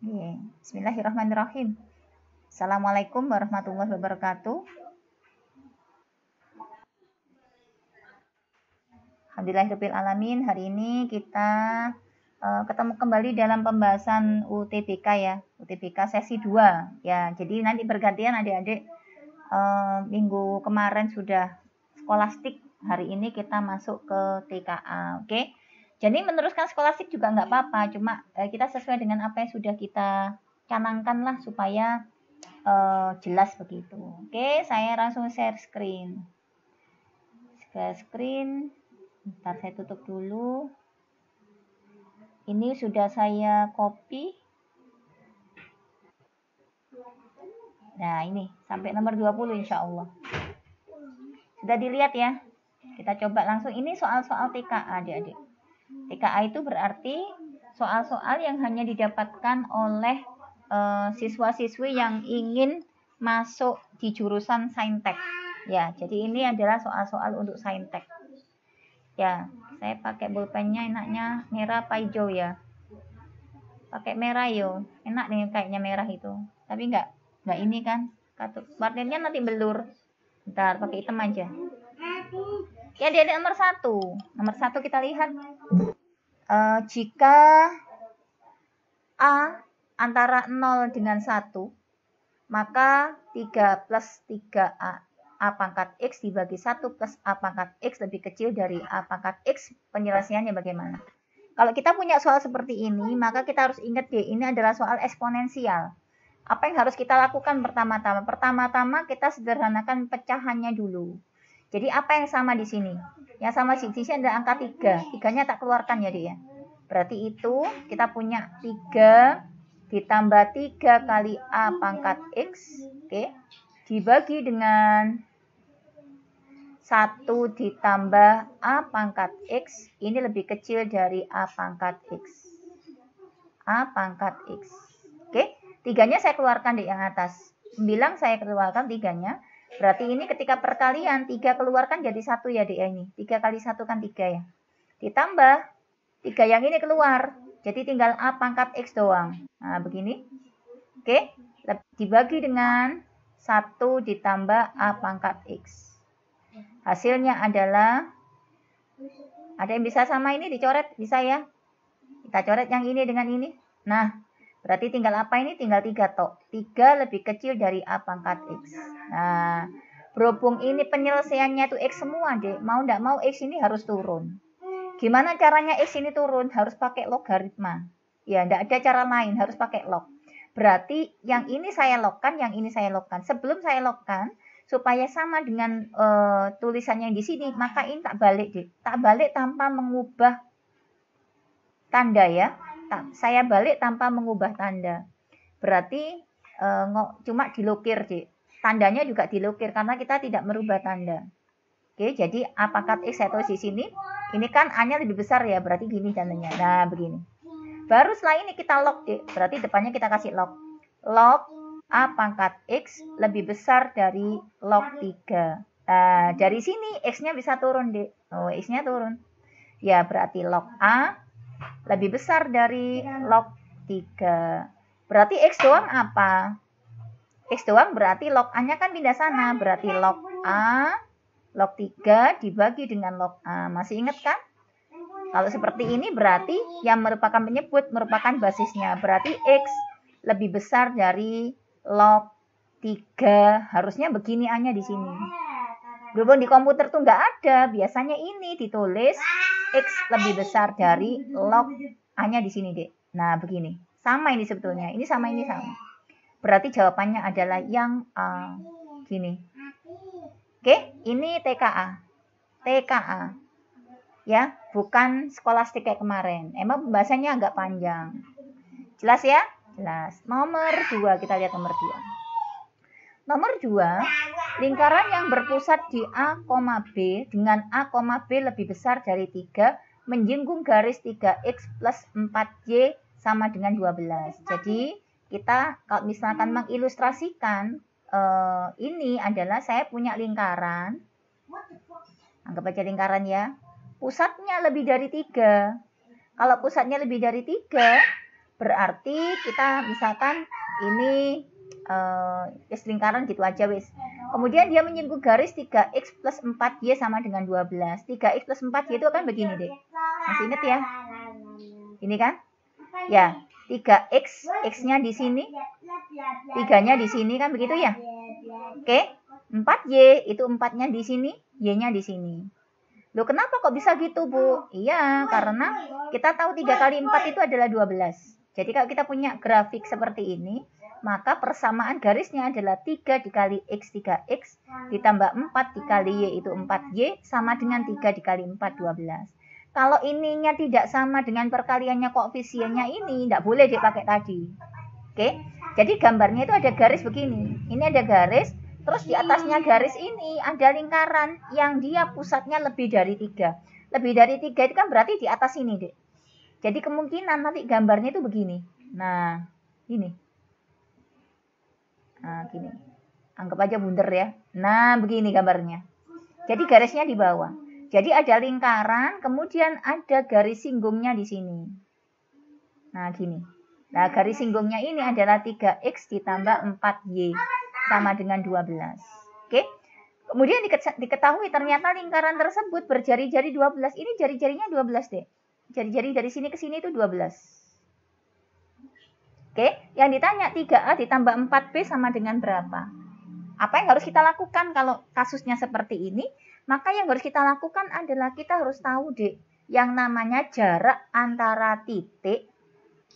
Bismillahirrahmanirrahim. Assalamualaikum warahmatullahi wabarakatuh. Alhamdulillahirabbil alamin. Hari ini kita ketemu kembali dalam pembahasan UTBK ya. UTBK sesi 2 ya. Jadi nanti bergantian adik-adik. Minggu kemarin sudah skolastik. Hari ini kita masuk ke TKA. Oke. Jadi meneruskan skolastik juga nggak apa-apa, cuma kita sesuai dengan apa yang sudah kita canangkan lah supaya jelas begitu. Oke, saya langsung share screen. Share screen. Bentar saya tutup dulu. Ini sudah saya copy. Nah, ini sampai nomor 20 insya Allah. Sudah dilihat ya? Kita coba langsung. Ini soal-soal TKA adik-adik. TKA itu berarti soal-soal yang hanya didapatkan oleh siswa-siswi yang ingin masuk di jurusan saintek. Ya, jadi ini adalah soal-soal untuk saintek. Ya, saya pakai bolpennya enaknya merah apa hijau ya? Pakai merah yo. Enak nih kayaknya merah itu. Tapi enggak ini kan. Warnanya nanti belur. Bentar, pakai hitam aja. Ya, dia ada nomor 1. Nomor 1 kita lihat. Jika A antara 0 dengan 1, maka 3 plus 3A pangkat X dibagi 1 plus A pangkat X lebih kecil dari A pangkat X. Penyelesaiannya bagaimana? Kalau kita punya soal seperti ini, maka kita harus ingat deh, ini adalah soal eksponensial. Apa yang harus kita lakukan pertama-tama? Pertama-tama kita sederhanakan pecahannya dulu. Jadi apa yang sama di sini? Yang sama di sini adalah angka 3. 3-nya tak keluarkan ya, Dek ya. Berarti itu kita punya 3 ditambah 3 kali A pangkat X. Oke. Dibagi dengan 1 ditambah A pangkat X. Ini lebih kecil dari A pangkat X. A pangkat X. Oke. 3-nya saya keluarkan di yang atas. 9 saya keluarkan 3-nya. Berarti ini ketika perkalian 3 keluarkan jadi 1 ya Dek ini. 3 kali 1 kan 3 ya. Ditambah 3 yang ini keluar. Jadi tinggal A pangkat X doang. Nah begini. Oke. Dibagi dengan 1 ditambah A pangkat X. Hasilnya adalah, ada yang bisa sama ini dicoret? Bisa ya. Kita coret yang ini dengan ini. Nah. Berarti tinggal apa ini? Tinggal 3 tok. 3 lebih kecil dari A pangkat X. Nah, berhubung ini penyelesaiannya itu X semua, Dek. Mau nggak mau X ini harus turun. Gimana caranya X ini turun? Harus pakai logaritma. Ya, nggak ada cara lain. Harus pakai log. Berarti yang ini saya logkan, yang ini saya logkan. Sebelum saya logkan, supaya sama dengan tulisannya yang di sini, maka ini tak balik, Dek. Tak balik tanpa mengubah tanda ya. Saya balik tanpa mengubah tanda. Berarti cuma dilukir, Dek. Tandanya juga dilukir karena kita tidak merubah tanda. Oke, jadi A pangkat X saya tulis di sini. Ini kan A-nya lebih besar ya, berarti gini tandanya. Nah, begini. Baru setelah ini kita log, Dek. Berarti depannya kita kasih log. Log A pangkat X lebih besar dari log 3. Nah, dari sini X-nya bisa turun, Dek. Oh, X-nya turun. Ya, berarti log A lebih besar dari log 3. Berarti X doang apa? X doang berarti log A-nya kan pindah sana. Berarti log A, log 3 dibagi dengan log A. Masih ingat kan? Kalau seperti ini berarti yang merupakan penyebut merupakan basisnya. Berarti X lebih besar dari log 3. Harusnya begini A-nya di sini. Berhubung di komputer tuh nggak ada. Biasanya ini ditulis X lebih besar dari log A-nya di sini, Dek. Nah, begini. Sama ini sebetulnya. Ini sama, ini sama. Berarti jawabannya adalah yang A. Gini. Oke, ini TKA. TKA. Ya, bukan skolastik kayak kemarin. Emang pembahasannya agak panjang. Jelas ya? Jelas. Nomor 2, kita lihat nomor 2. Nomor 2, lingkaran yang berpusat di A, B dengan A, B lebih besar dari 3 menjinggung garis 3X plus 4Y sama dengan 12. Jadi, kita kalau misalkan mengilustrasikan, ini adalah saya punya lingkaran. Anggap aja lingkaran ya. Pusatnya lebih dari 3. Kalau pusatnya lebih dari 3, Berarti kita misalkan ini lingkaran gitu aja wis. Kemudian dia menyinggung garis 3x plus 4y sama dengan 12. 3x plus 4y itu kan begini deh. Masih ingat ya? Ini kan? Ya, 3x, x-nya di sini. 3-nya di sini kan begitu ya? Oke. 4y itu 4-nya di sini, y-nya di sini. Loh, kenapa kok bisa gitu, Bu? Iya, karena kita tahu 3 kali 4 itu adalah 12. Jadi kalau kita punya grafik seperti ini, maka persamaan garisnya adalah 3 dikali x 3x ditambah 4 dikali y itu 4y sama dengan 3 dikali 4 12. Kalau ininya tidak sama dengan perkaliannya koefisiennya ini, tidak boleh dipakai tadi. Oke, jadi gambarnya itu ada garis begini. Ini ada garis, terus di atasnya garis ini ada lingkaran yang dia pusatnya lebih dari 3. Lebih dari 3 itu kan berarti di atas ini, Dek. Jadi kemungkinan nanti gambarnya itu begini. Nah, ini. Nah, gini. Anggap aja bundar ya. Nah, begini gambarnya. Jadi garisnya di bawah. Jadi ada lingkaran, kemudian ada garis singgungnya di sini. Nah, gini. Nah, garis singgungnya ini adalah 3x ditambah 4y sama dengan 12. Oke? Kemudian diketahui ternyata lingkaran tersebut berjari-jari 12. Ini jari-jarinya 12 deh. Jari-jari dari sini ke sini itu 12. Oke, yang ditanya 3A ditambah 4B sama dengan berapa? Apa yang harus kita lakukan kalau kasusnya seperti ini? Maka yang harus kita lakukan adalah kita harus tahu deh yang namanya jarak antara titik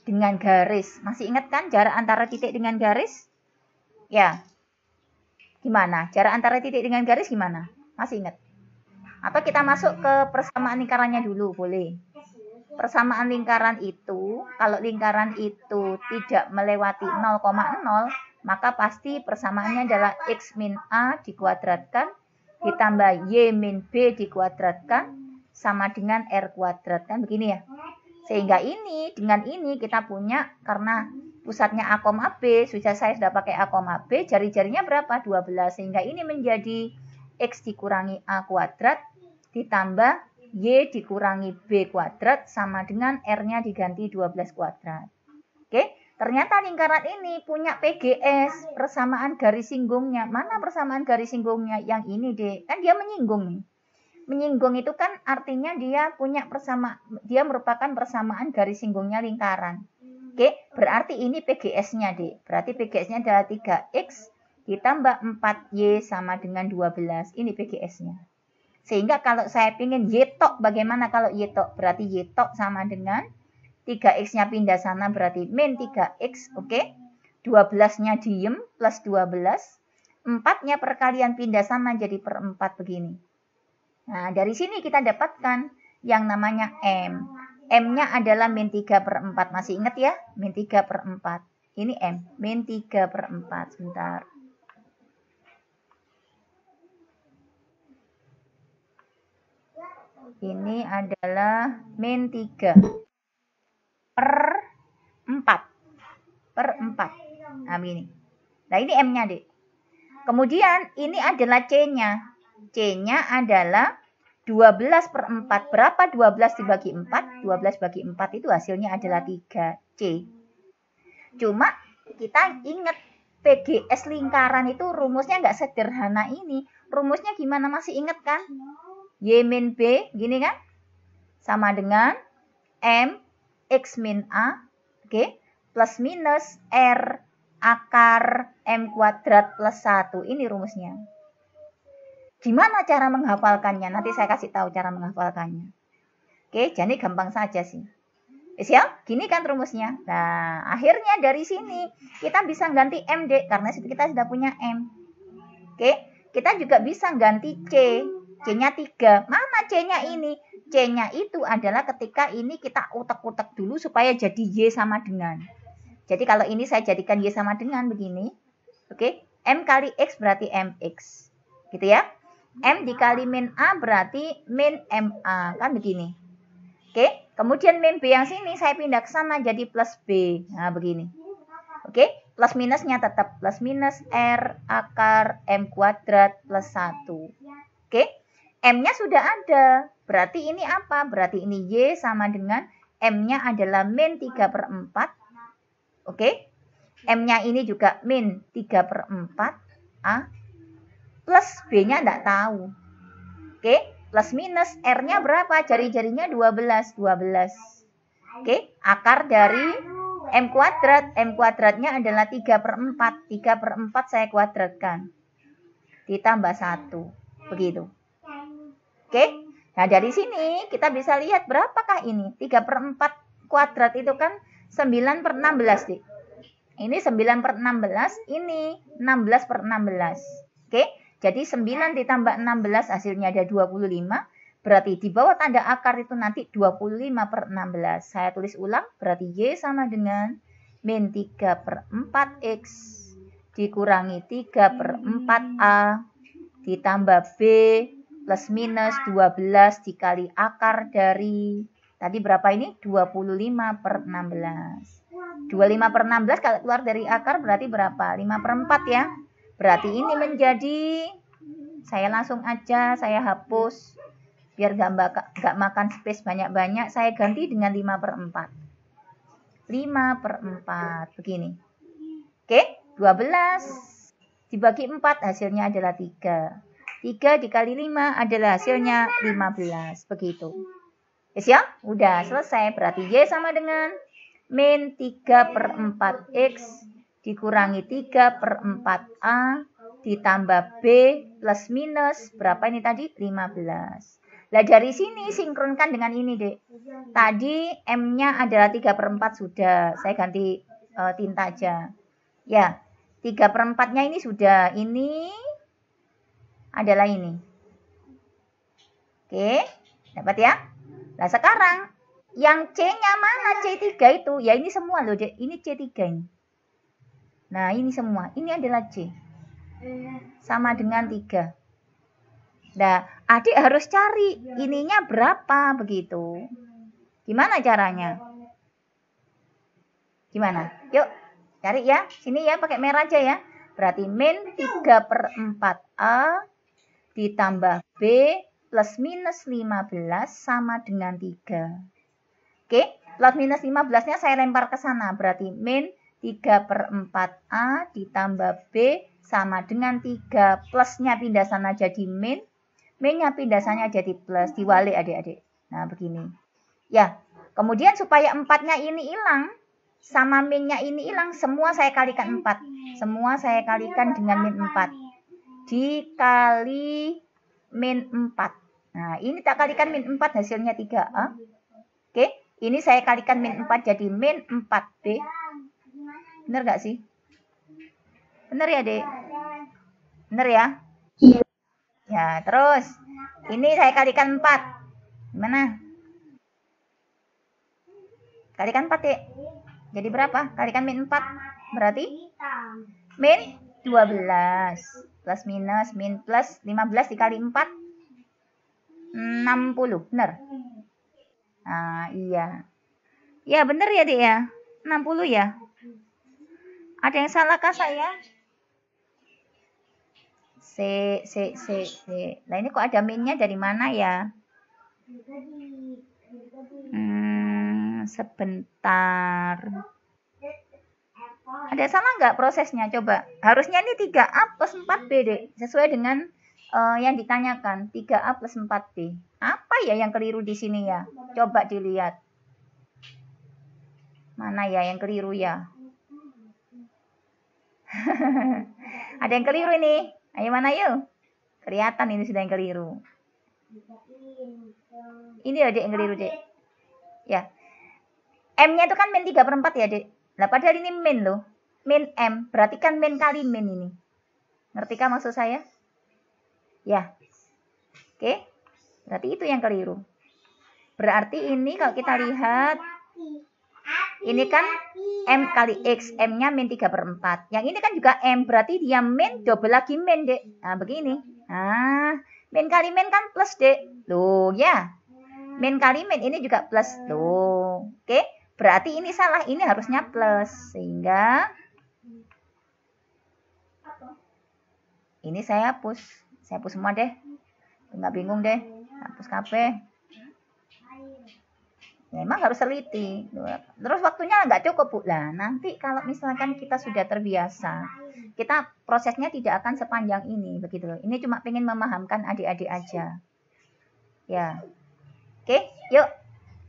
dengan garis. Masih ingat kan jarak antara titik dengan garis? Ya. Gimana? Jarak antara titik dengan garis gimana? Masih ingat? Atau kita masuk ke persamaan lingkarannya dulu, boleh. Persamaan lingkaran itu, kalau lingkaran itu tidak melewati 0,0, maka pasti persamaannya adalah x min a dikuadratkan ditambah y min b dikuadratkan sama dengan r kuadrat. Kan begini ya. Sehingga ini, dengan ini kita punya, karena pusatnya a, b, saya sudah pakai a, b, jari-jarinya berapa? 12. Sehingga ini menjadi x dikurangi a kuadrat ditambah y dikurangi b kuadrat sama dengan r-nya diganti 12 kuadrat. Oke, ternyata lingkaran ini punya PGS, persamaan garis singgungnya. Mana persamaan garis singgungnya? Yang ini deh, kan dia menyinggung nih. Menyinggung itu kan artinya dia punya dia merupakan persamaan garis singgungnya lingkaran. Oke, berarti ini PGS-nya deh. Berarti PGS-nya adalah 3x ditambah 4y sama dengan 12. Ini PGS-nya. Sehingga kalau saya ingin y tok, bagaimana kalau y tok? Berarti y tok sama dengan 3x-nya pindah sana berarti min 3x, oke? 12-nya diem plus 12. 4-nya perkalian pindah sana jadi per 4 begini. Nah, dari sini kita dapatkan yang namanya M. M-nya adalah min 3 per 4. Masih ingat ya? Min 3 per 4. Ini M. Min 3 per 4. Sebentar. Ini adalah min 3 per 4. Per 4. Nah, ini. Nah, ini M-nya, Dek. Kemudian, ini adalah C-nya. C-nya adalah 12 per 4. Berapa 12 dibagi 4? 12 bagi 4 itu hasilnya adalah 3C. Cuma, kita ingat PGS lingkaran itu rumusnya nggak sederhana ini. Rumusnya gimana? Masih ingat kan? Y min B, gini kan? Sama dengan M, X min A, oke? Plus minus R akar M kuadrat plus 1. Ini rumusnya. Gimana cara menghafalkannya? Nanti saya kasih tahu cara menghafalkannya. Oke, jadi gampang saja sih. Siap? Gini kan rumusnya. Nah, akhirnya dari sini kita bisa ganti M, Dek, karena kita sudah punya M. Oke, kita juga bisa ganti C. C-nya 3. Mana C-nya ini? C-nya itu adalah ketika ini kita utek-utek dulu supaya jadi Y sama dengan. Jadi kalau ini saya jadikan Y sama dengan begini. Oke, M kali X berarti MX. Gitu ya. M dikali min A berarti min MA. Kan begini. Oke, kemudian min B yang sini saya pindah ke sana jadi plus B. Nah, begini. Oke, plus minusnya tetap plus minus R akar M kuadrat plus 1. Oke. M-nya sudah ada. Berarti ini apa? Berarti ini Y sama dengan M-nya adalah min 3 per 4 Oke. M-nya ini juga min 3/4 A. Plus B-nya enggak tahu. Oke. Plus minus R-nya berapa? Jari-jarinya 12. Oke. Akar dari M kuadrat. M kuadratnya adalah 3/4. 3/4 saya kuadratkan. Ditambah 1. Begitu. Oke. Nah, dari sini kita bisa lihat berapakah ini? 3/4 kuadrat itu kan 9/16, Dik. Ini 9/16, ini 16/16. Oke, jadi 9 ditambah 16 hasilnya ada 25. Berarti di bawah tanda akar itu nanti 25/16. Saya tulis ulang, berarti Y sama dengan min 3/4X dikurangi 3/4A ditambah B plus minus 12 dikali akar dari, tadi berapa ini? 25/16. 25/16 kalau keluar dari akar berarti berapa? 5/4 ya. Berarti ini menjadi, saya langsung aja, saya hapus. Biar gak makan space banyak-banyak, saya ganti dengan 5/4. 5/4, begini. Oke, 12 dibagi 4 hasilnya adalah 3. 3 dikali 5 adalah hasilnya 15. Begitu. Yes ya? Udah selesai. Berarti Y sama dengan min 3/4X dikurangi 3/4A ditambah B plus minus berapa ini tadi? 15. Nah, dari sini sinkronkan dengan ini, Dek. Tadi M-nya adalah 3/4 sudah. Saya ganti tinta aja. Ya, 3/4-nya ini sudah. Ini adalah ini. Oke, dapat ya? Nah, sekarang yang C-nya mana? C3 itu. Ya ini semua loh, Dek. Ini C3 ini. Nah, ini semua. Ini adalah C. Sama dengan 3. Nah, adik harus cari ininya berapa begitu. Gimana caranya? Gimana? Yuk, cari ya. Sini ya, pakai merah aja ya. Berarti min 3/4A ditambah B plus minus 15 sama dengan 3. Oke, plus minus 15-nya saya lempar ke sana. Berarti min 3/4A ditambah B sama dengan 3. Plusnya pindah sana jadi min. Min-nya pindah sana jadi plus. Diwalik adik-adik. Nah, begini. Ya, kemudian supaya 4-nya ini hilang, sama min-nya ini hilang, semua saya kalikan 4. Semua saya kalikan dengan min 4. Dikali min 4. Nah, ini tak kalikan min 4 hasilnya 3A. Oke, ini saya kalikan min 4 jadi min 4B. Bener gak sih? Bener ya, Dek? Bener ya? Iya. Ya, terus. Ini saya kalikan 4. Gimana? Kalikan 4, Dek. Jadi berapa? Kalikan min 4. Berarti? Min 12. Plus minus, min plus 15 dikali 4. 60. Bener? Nah, iya. Ya, bener ya, Dek ya? 60 ya? Ada yang salah kah saya? C. Nah, ini kok ada minnya dari mana ya? Sebentar. Ada salah nggak prosesnya? Coba. Harusnya ini 3A plus 4B, Dek. Sesuai dengan yang ditanyakan. 3A plus 4B. Apa ya yang keliru di sini ya? Coba dilihat. Mana ya yang keliru ya? Ada yang keliru ini. Ayo mana yuk? Kelihatan ini sudah yang keliru. Ini ya, Dek, yang keliru, Dek. Ya. M-nya itu kan min 3/4 ya, Dek. Nah, padahal ini min loh. Min M. Berarti kan min kali min ini. Ngerti kan maksud saya? Ya. Oke. Berarti itu yang keliru. Berarti ini kalau kita lihat, ini kan M kali X. M-nya min 3/4. Yang ini kan juga M. Berarti dia min double lagi min, Dek. Nah, begini. Nah, min kali min kan plus, Dek. Loh, ya. Min kali min ini juga plus. Loh. Oke. Berarti ini salah. Ini harusnya plus. Sehingga ini saya hapus. Saya hapus semua deh. Nggak bingung deh. Hapus kabeh. Memang harus teliti. Terus waktunya nggak cukup, Bu. Lah, nanti kalau misalkan kita sudah terbiasa, kita prosesnya tidak akan sepanjang ini, begitu loh. Ini cuma pengen memahamkan adik-adik aja. Ya. Oke, yuk.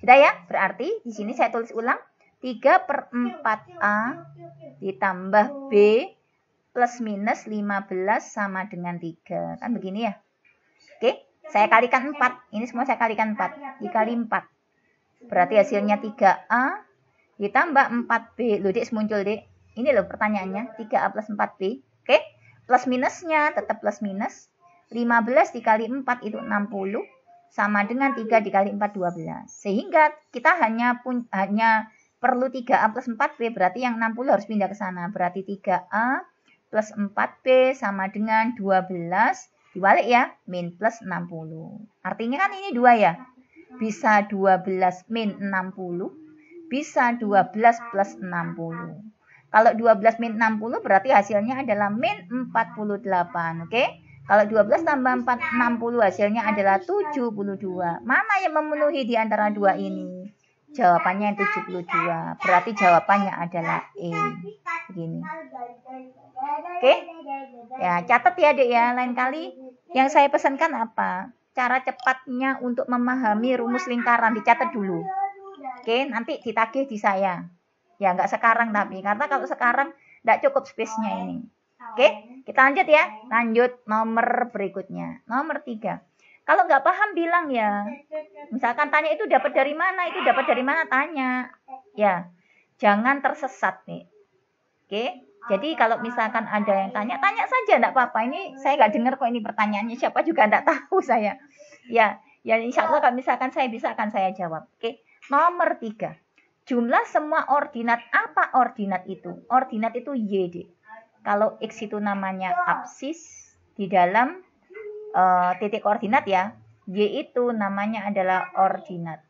Sudah ya? Berarti di sini saya tulis ulang 3/4A ditambah B plus minus 15 sama dengan 3. Kan begini ya? Oke, saya kalikan 4. Ini semua saya kalikan 4. Dikali 4. Berarti hasilnya 3A ditambah 4B. Loh, Dek, muncul, Dek. Ini loh pertanyaannya. 3A plus 4B. Oke, plus minusnya tetap plus minus. 15 dikali 4 itu 60. Sama dengan 3 dikali 4, 12. Sehingga kita hanya perlu 3A plus 4B. Berarti yang 60 harus pindah ke sana. Berarti 3A plus 4B sama dengan 12. Dibalik ya, min plus 60. Artinya kan ini 2 ya. Bisa 12 min 60. Bisa 12 plus 60. Kalau 12 min 60 berarti hasilnya adalah min 48. Oke? Kalau 12 tambah 60 hasilnya adalah 72. Mana yang memenuhi di antara dua ini? Jawabannya 72. Berarti jawabannya adalah E. Begini. Oke? Ya, catat ya, Dek ya. Lain kali yang saya pesankan apa? Cara cepatnya untuk memahami rumus lingkaran dicatat dulu. Oke, nanti ditagih di saya. Ya, nggak sekarang tapi. Karena kalau sekarang nggak cukup space-nya ini. Oke, kita lanjut ya. Lanjut nomor berikutnya. Nomor 3. Kalau nggak paham bilang ya. Misalkan tanya itu dapat dari mana? Itu dapat dari mana? Tanya. Ya, jangan tersesat nih. Oke, jadi kalau misalkan ada yang tanya saja, enggak apa-apa. Ini saya nggak dengar kok ini pertanyaannya. Siapa juga enggak tahu saya. Ya insya Allah kalau misalkan saya bisa akan saya jawab. Oke, nomor 3. Jumlah semua ordinat. Apa ordinat itu? Ordinat itu Y. Kalau X itu namanya absis di dalam titik koordinat ya. Y itu namanya adalah ordinat.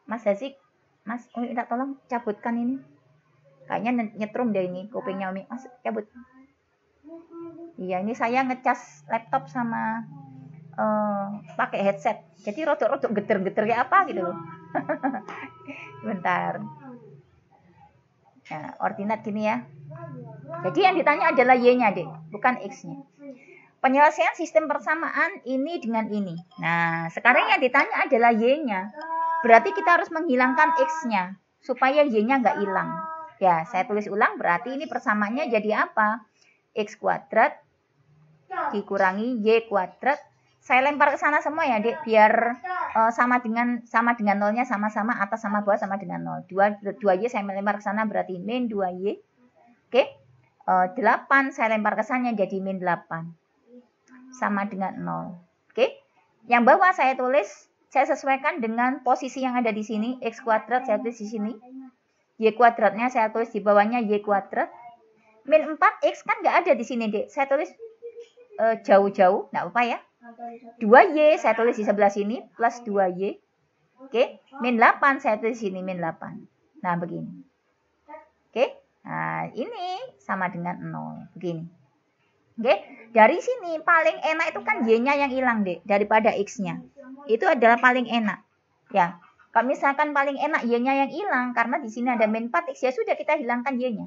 Mas Hazik, Mas, minta tolong cabutkan ini. Kayaknya nyetrum deh ini kupingnya Umi. Mas, cabut. Iya, ini saya ngecas laptop sama pakai headset. Jadi rodok-rodok geter-geter kayak apa gitu loh. Bentar. Nah, ordinat gini ya. Jadi yang ditanya adalah Y-nya, Dek, bukan X-nya. Penyelesaian sistem persamaan ini dengan ini. Nah, sekarang yang ditanya adalah Y-nya. Berarti kita harus menghilangkan X-nya supaya Y-nya nggak hilang. Ya, saya tulis ulang, berarti ini persamaannya jadi apa? X kuadrat dikurangi Y kuadrat. Saya lempar ke sana semua ya, Dek, biar sama dengan nolnya sama-sama, atas sama bawah sama dengan 0. 2Y saya lempar ke sana berarti min 2Y. Oke. 8 saya lempar ke sana jadi min 8. Sama dengan 0. Oke. Yang bawah saya tulis, saya sesuaikan dengan posisi yang ada di sini. X kuadrat saya tulis di sini. Y kuadratnya saya tulis di bawahnya Y kuadrat. Min 4X kan nggak ada di sini, Dek. Saya tulis jauh-jauh, nggak apa ya. 2Y saya tulis di sebelah sini, plus 2Y. Oke, min 8 saya tulis di sini, min 8. Nah, begini. Oke, nah ini sama dengan 0. Begini. Oke, dari sini paling enak itu kan Y-nya yang hilang, Dek, daripada X-nya. Itu adalah paling enak. Ya, kalau misalkan paling enak Y-nya yang hilang, karena di sini ada min 4X, ya sudah kita hilangkan Y-nya.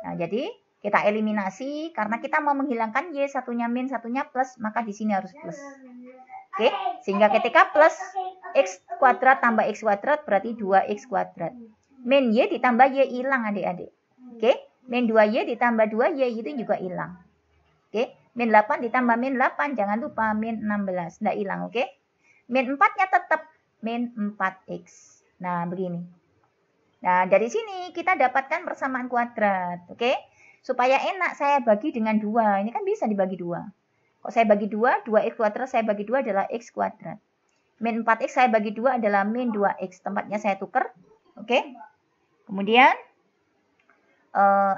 Nah, jadi kita eliminasi, karena kita mau menghilangkan Y, satunya min, satunya plus, maka di sini harus plus. Oke, sehingga ketika plus X kuadrat tambah X kuadrat, berarti 2X kuadrat. Min Y ditambah Y hilang, adik-adik. Oke, min 2Y ditambah 2Y itu juga hilang. Oke, min 8 ditambah min 8, jangan lupa min 16, tidak hilang, oke. Min 4-nya tetap min 4X. Nah, begini. Nah, dari sini kita dapatkan persamaan kuadrat, oke. Supaya enak, saya bagi dengan 2. Ini kan bisa dibagi 2. Kalau saya bagi 2, 2X kuadrat saya bagi 2 adalah X kuadrat. Min 4X saya bagi 2 adalah min 2X. Tempatnya saya tuker. Oke. Kemudian,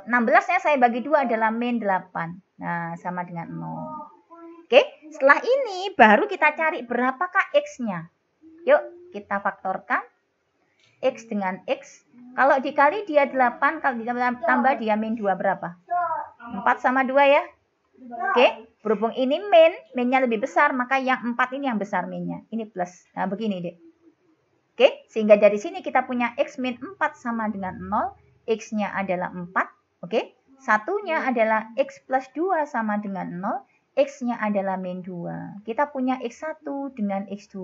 16-nya saya bagi 2 adalah min 8. Nah, sama dengan 0. Oke. Setelah ini, baru kita cari berapakah X-nya. Yuk, kita faktorkan. X dengan X. Kalau dikali dia 8, kalau ditambah dia min 2 berapa? 4 sama 2 ya. Oke, berhubung ini min, minnya lebih besar, maka yang 4 ini yang besar minnya. Ini plus. Nah, begini, Dek. Oke, sehingga dari sini kita punya X min 4 sama dengan 0. X-nya adalah 4. Oke, satunya adalah X plus 2 sama dengan 0. X-nya adalah min 2. Kita punya X1 dengan X2.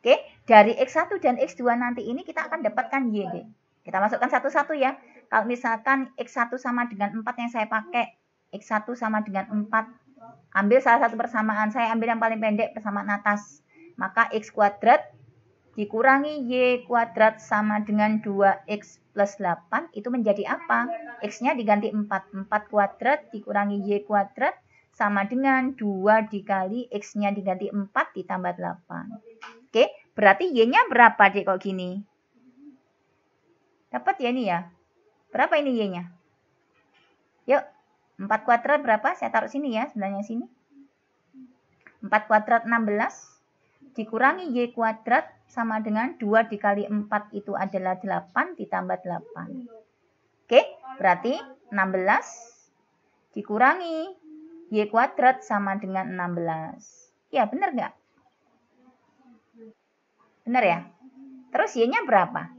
Oke, dari X1 dan X2 nanti ini kita akan dapatkan Y. Deh. Kita masukkan satu-satu ya. Kalau misalkan X1 sama dengan 4 yang saya pakai, X1 sama dengan 4. Ambil salah satu persamaan. Saya ambil yang paling pendek, persamaan atas. Maka X kuadrat dikurangi Y kuadrat sama dengan 2X plus 8. Itu menjadi apa? X-nya diganti 4. 4 kuadrat dikurangi Y kuadrat sama dengan 2 dikali X-nya diganti 4 ditambah 8. Oke, berarti Y-nya berapa dek kok gini? Dapat ya ini ya? Berapa ini Y-nya? Yuk, 4 kuadrat berapa? Saya taruh sini ya, sebenarnya sini. 4 kuadrat 16. Dikurangi Y kuadrat sama dengan 2 dikali 4 itu adalah 8 ditambah 8. Oke, berarti 16 dikurangi Y kuadrat sama dengan 16. Ya, benar nggak? Benar ya? Terus Y-nya berapa?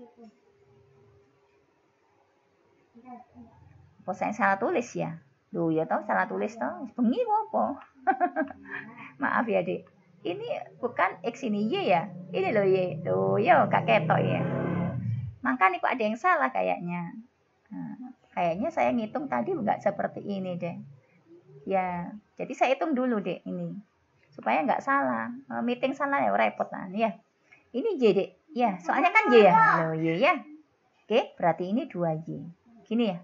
Kok saya salah tulis ya? Duh, ya tau salah tulis tau. Bengi apa? Maaf ya, Dek. Ini bukan X ini Y ya. Ini loh Y. Tuh, yo Kak ketok ya. Makanya kok ada yang salah kayaknya. Nah, kayaknya saya ngitung tadi nggak seperti ini deh. Ya, jadi saya hitung dulu deh ini. Supaya nggak salah. Meeting salah ya repot lah. Ya. Ini Y dek. Ya, soalnya kan Y ya. Loh, Y ya. Oke, berarti ini 2Y. Gini ya.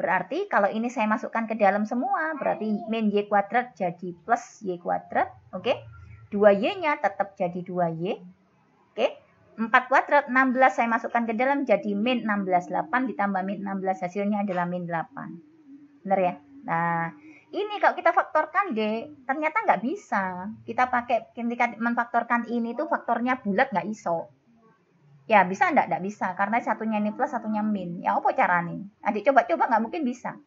Berarti kalau ini saya masukkan ke dalam semua, berarti min Y kuadrat jadi plus Y kuadrat. Oke. 2Y-nya tetap jadi 2Y. Oke. 4 kuadrat 16 saya masukkan ke dalam jadi min 16. 8 ditambah min 16 hasilnya adalah min 8. Benar ya? Nah, ini kalau kita faktorkan deh, ternyata nggak bisa. Kita pakai ketika memfaktorkan ini tuh faktornya bulat nggak iso. Ya bisa nggak bisa, karena satunya ini plus, satunya min. Ya apa caranya? Adik coba-coba nggak mungkin bisa.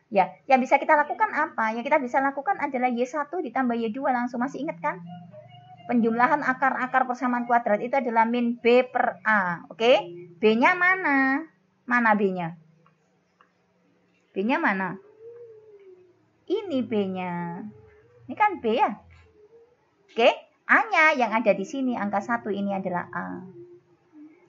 Ya, yang bisa kita lakukan apa? Yang kita bisa lakukan adalah Y1 ditambah Y2 langsung. Masih ingat kan? Penjumlahan akar-akar persamaan kuadrat itu adalah min B per A. Oke? B-nya mana? Mana B-nya? B-nya mana? Ini B-nya. Ini kan B ya? Oke? A-nya yang ada di sini, angka 1 ini adalah A.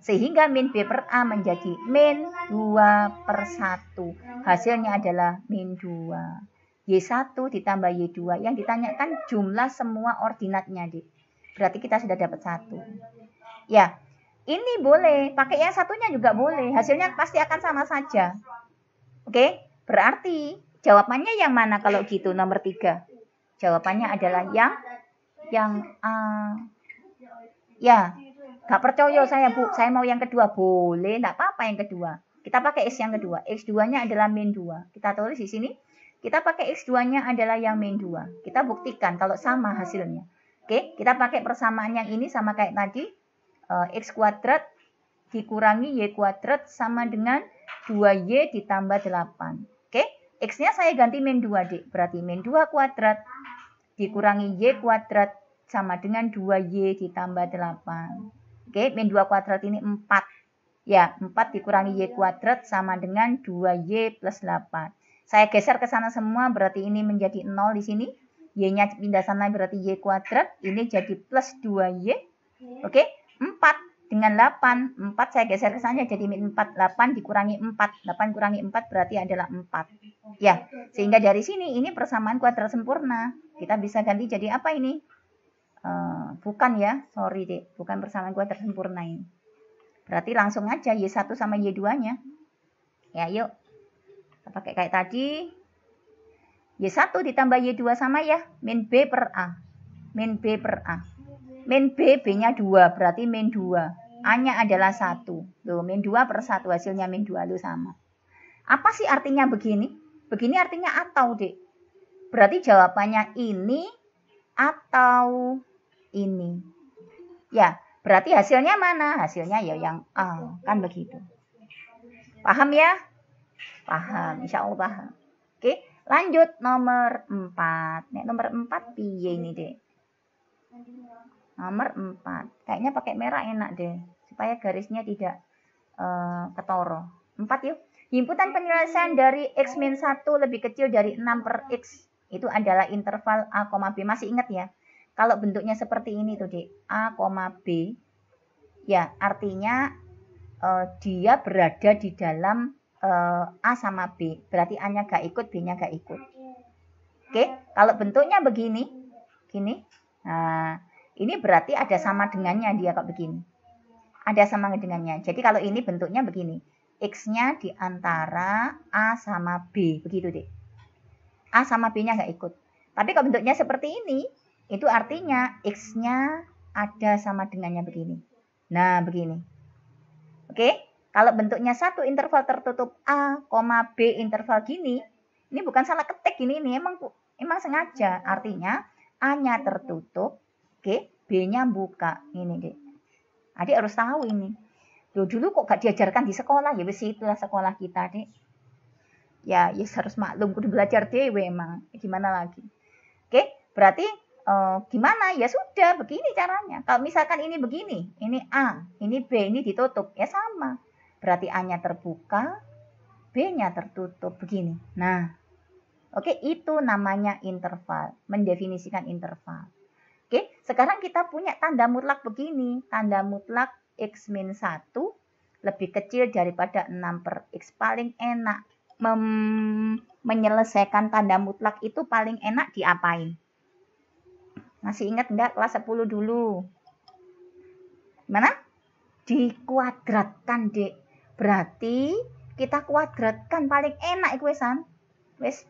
Sehingga min B per A menjadi min 2 per 1. Hasilnya adalah min 2. Y1 ditambah Y2. Yang ditanyakan jumlah semua ordinatnya, Dik. Berarti kita sudah dapat 1. Ya, ini boleh. Pakai yang satunya juga boleh. Hasilnya pasti akan sama saja. Oke? Berarti jawabannya yang mana kalau gitu, nomor 3? Jawabannya adalah yang A. Ya, gak percaya saya, Bu. Saya mau yang kedua. Boleh, gak apa-apa yang kedua. Kita pakai X yang kedua. X2-nya adalah min 2. Kita tulis di sini. Kita pakai X2-nya adalah yang min 2. Kita buktikan kalau sama hasilnya. Oke, kita pakai persamaan yang ini sama kayak tadi. X kuadrat dikurangi Y kuadrat sama dengan 2Y ditambah 8. Oke, X-nya saya ganti min 2, Dik. Berarti min 2 kuadrat dikurangi Y kuadrat sama dengan 2Y ditambah 8. Oke, min 2 kuadrat ini 4. Ya, 4 dikurangi Y kuadrat sama dengan 2Y plus 8. Saya geser ke sana semua, berarti ini menjadi 0 di sini. Y-nya pindah sana berarti Y kuadrat. Ini jadi plus 2Y. Oke, 4 dengan 8. 4 saya geser ke sana jadi min 4. 8 dikurangi 4. 8 kurangi 4 berarti adalah 4. Ya, sehingga dari sini ini persamaan kuadrat sempurna. Kita bisa ganti jadi apa ini? Bukan ya, sorry deh, bukan persamaan kuadrat sempurna ini. Berarti langsung aja Y1 sama Y2-nya. Ya, yuk. Kita pakai kayak tadi. Y1 ditambah Y2 sama ya, min B per A. Min B per A. Min B, B-nya 2, berarti min 2. A-nya adalah 1. Loh, min 2 per 1, hasilnya min 2, loh sama. Apa sih artinya begini? Begini artinya atau, Dek. Berarti jawabannya ini atau ini. Ya, berarti hasilnya mana? Hasilnya ya yang A, kan begitu. Paham ya? Paham, insya Allah paham. Oke, lanjut nomor 4. Nek nomor 4 piye ini, Dek? Nomor 4. Kayaknya pakai merah enak deh, supaya garisnya tidak ketoro. 4 yuk. Himpunan penyelesaian dari X-1 lebih kecil dari 6 per X. Itu adalah interval A, B. Masih ingat ya? Kalau bentuknya seperti ini tuh, Dek. A, B. Ya, artinya dia berada di dalam A sama B. Berarti A-nya gak ikut, B-nya gak ikut. Oke, kalau bentuknya begini, gini. Nah, ini berarti ada sama dengannya dia kok begini. Ada sama dengannya. Jadi kalau ini bentuknya begini. X-nya di antara A sama B. Begitu deh. A sama B-nya nggak ikut. Tapi kalau bentuknya seperti ini, itu artinya X-nya ada sama dengannya begini. Nah, begini. Oke, kalau bentuknya satu interval tertutup A, B interval gini, ini bukan salah ketik ini emang sengaja. Artinya A-nya tertutup, oke, B-nya buka. Ini deh. Adik harus tahu ini. Dulu kok gak diajarkan di sekolah, ya wis itulah sekolah kita, Dek. Ya, harus maklum, kudu belajar dewe emang. Gimana lagi? Oke, berarti gimana? Ya sudah, begini caranya. Kalau misalkan ini begini, ini A, ini B, ini ditutup, ya sama. Berarti A-nya terbuka, B-nya tertutup, begini. Nah, oke, itu namanya interval, mendefinisikan interval. Oke, sekarang kita punya tanda mutlak begini. Tanda mutlak X-1 lebih kecil daripada 6 per X. Paling enak menyelesaikan tanda mutlak itu paling enak diapain? Masih ingat enggak kelas 10 dulu? Mana? Dikuadratkan, Dek. Berarti kita kuadratkan paling enak iku wesan. Wes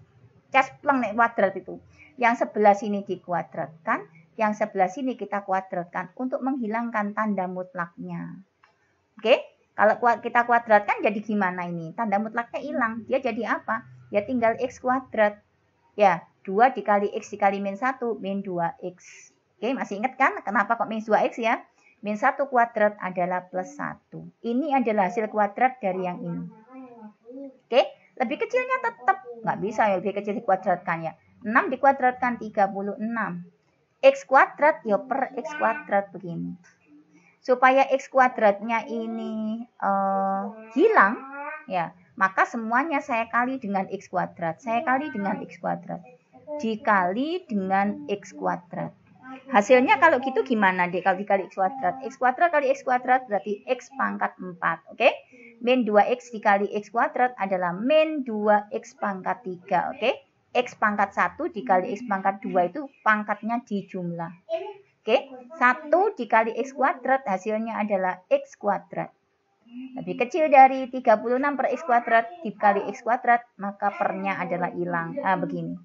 caspleng nek kuadrat itu. Yang sebelah sini dikuadratkan, yang sebelah sini kita kuadratkan untuk menghilangkan tanda mutlaknya. Oke, kalau kita kuadratkan jadi gimana ini? Tanda mutlaknya hilang. Dia jadi apa? Ya tinggal X kuadrat. Ya, 2 dikali X dikali min 1, min 2X. Oke, masih ingat kan? Kenapa kok min 2X ya? Min 1 kuadrat adalah plus 1. Ini adalah hasil kuadrat dari yang ini. Oke, lebih kecilnya tetap. Nggak bisa ya lebih kecil dikuadratkan ya. 6 dikuadratkan 36. X kuadrat ya per X kuadrat begini. Supaya X kuadratnya ini hilang, ya, maka semuanya saya kali dengan X kuadrat. Saya kali dengan X kuadrat. Dikali dengan X kuadrat. Hasilnya kalau gitu gimana, Dek? Kalau dikali X kuadrat. X kuadrat kali X kuadrat berarti X pangkat 4. Oke? Min 2X dikali X kuadrat adalah min 2X pangkat 3. Oke? X pangkat 1 dikali X pangkat 2 itu pangkatnya dijumlah. Oke, 1 dikali X kuadrat hasilnya adalah X kuadrat. Lebih kecil dari 36 per X kuadrat dikali X kuadrat, maka pernya adalah hilang. Nah, begini.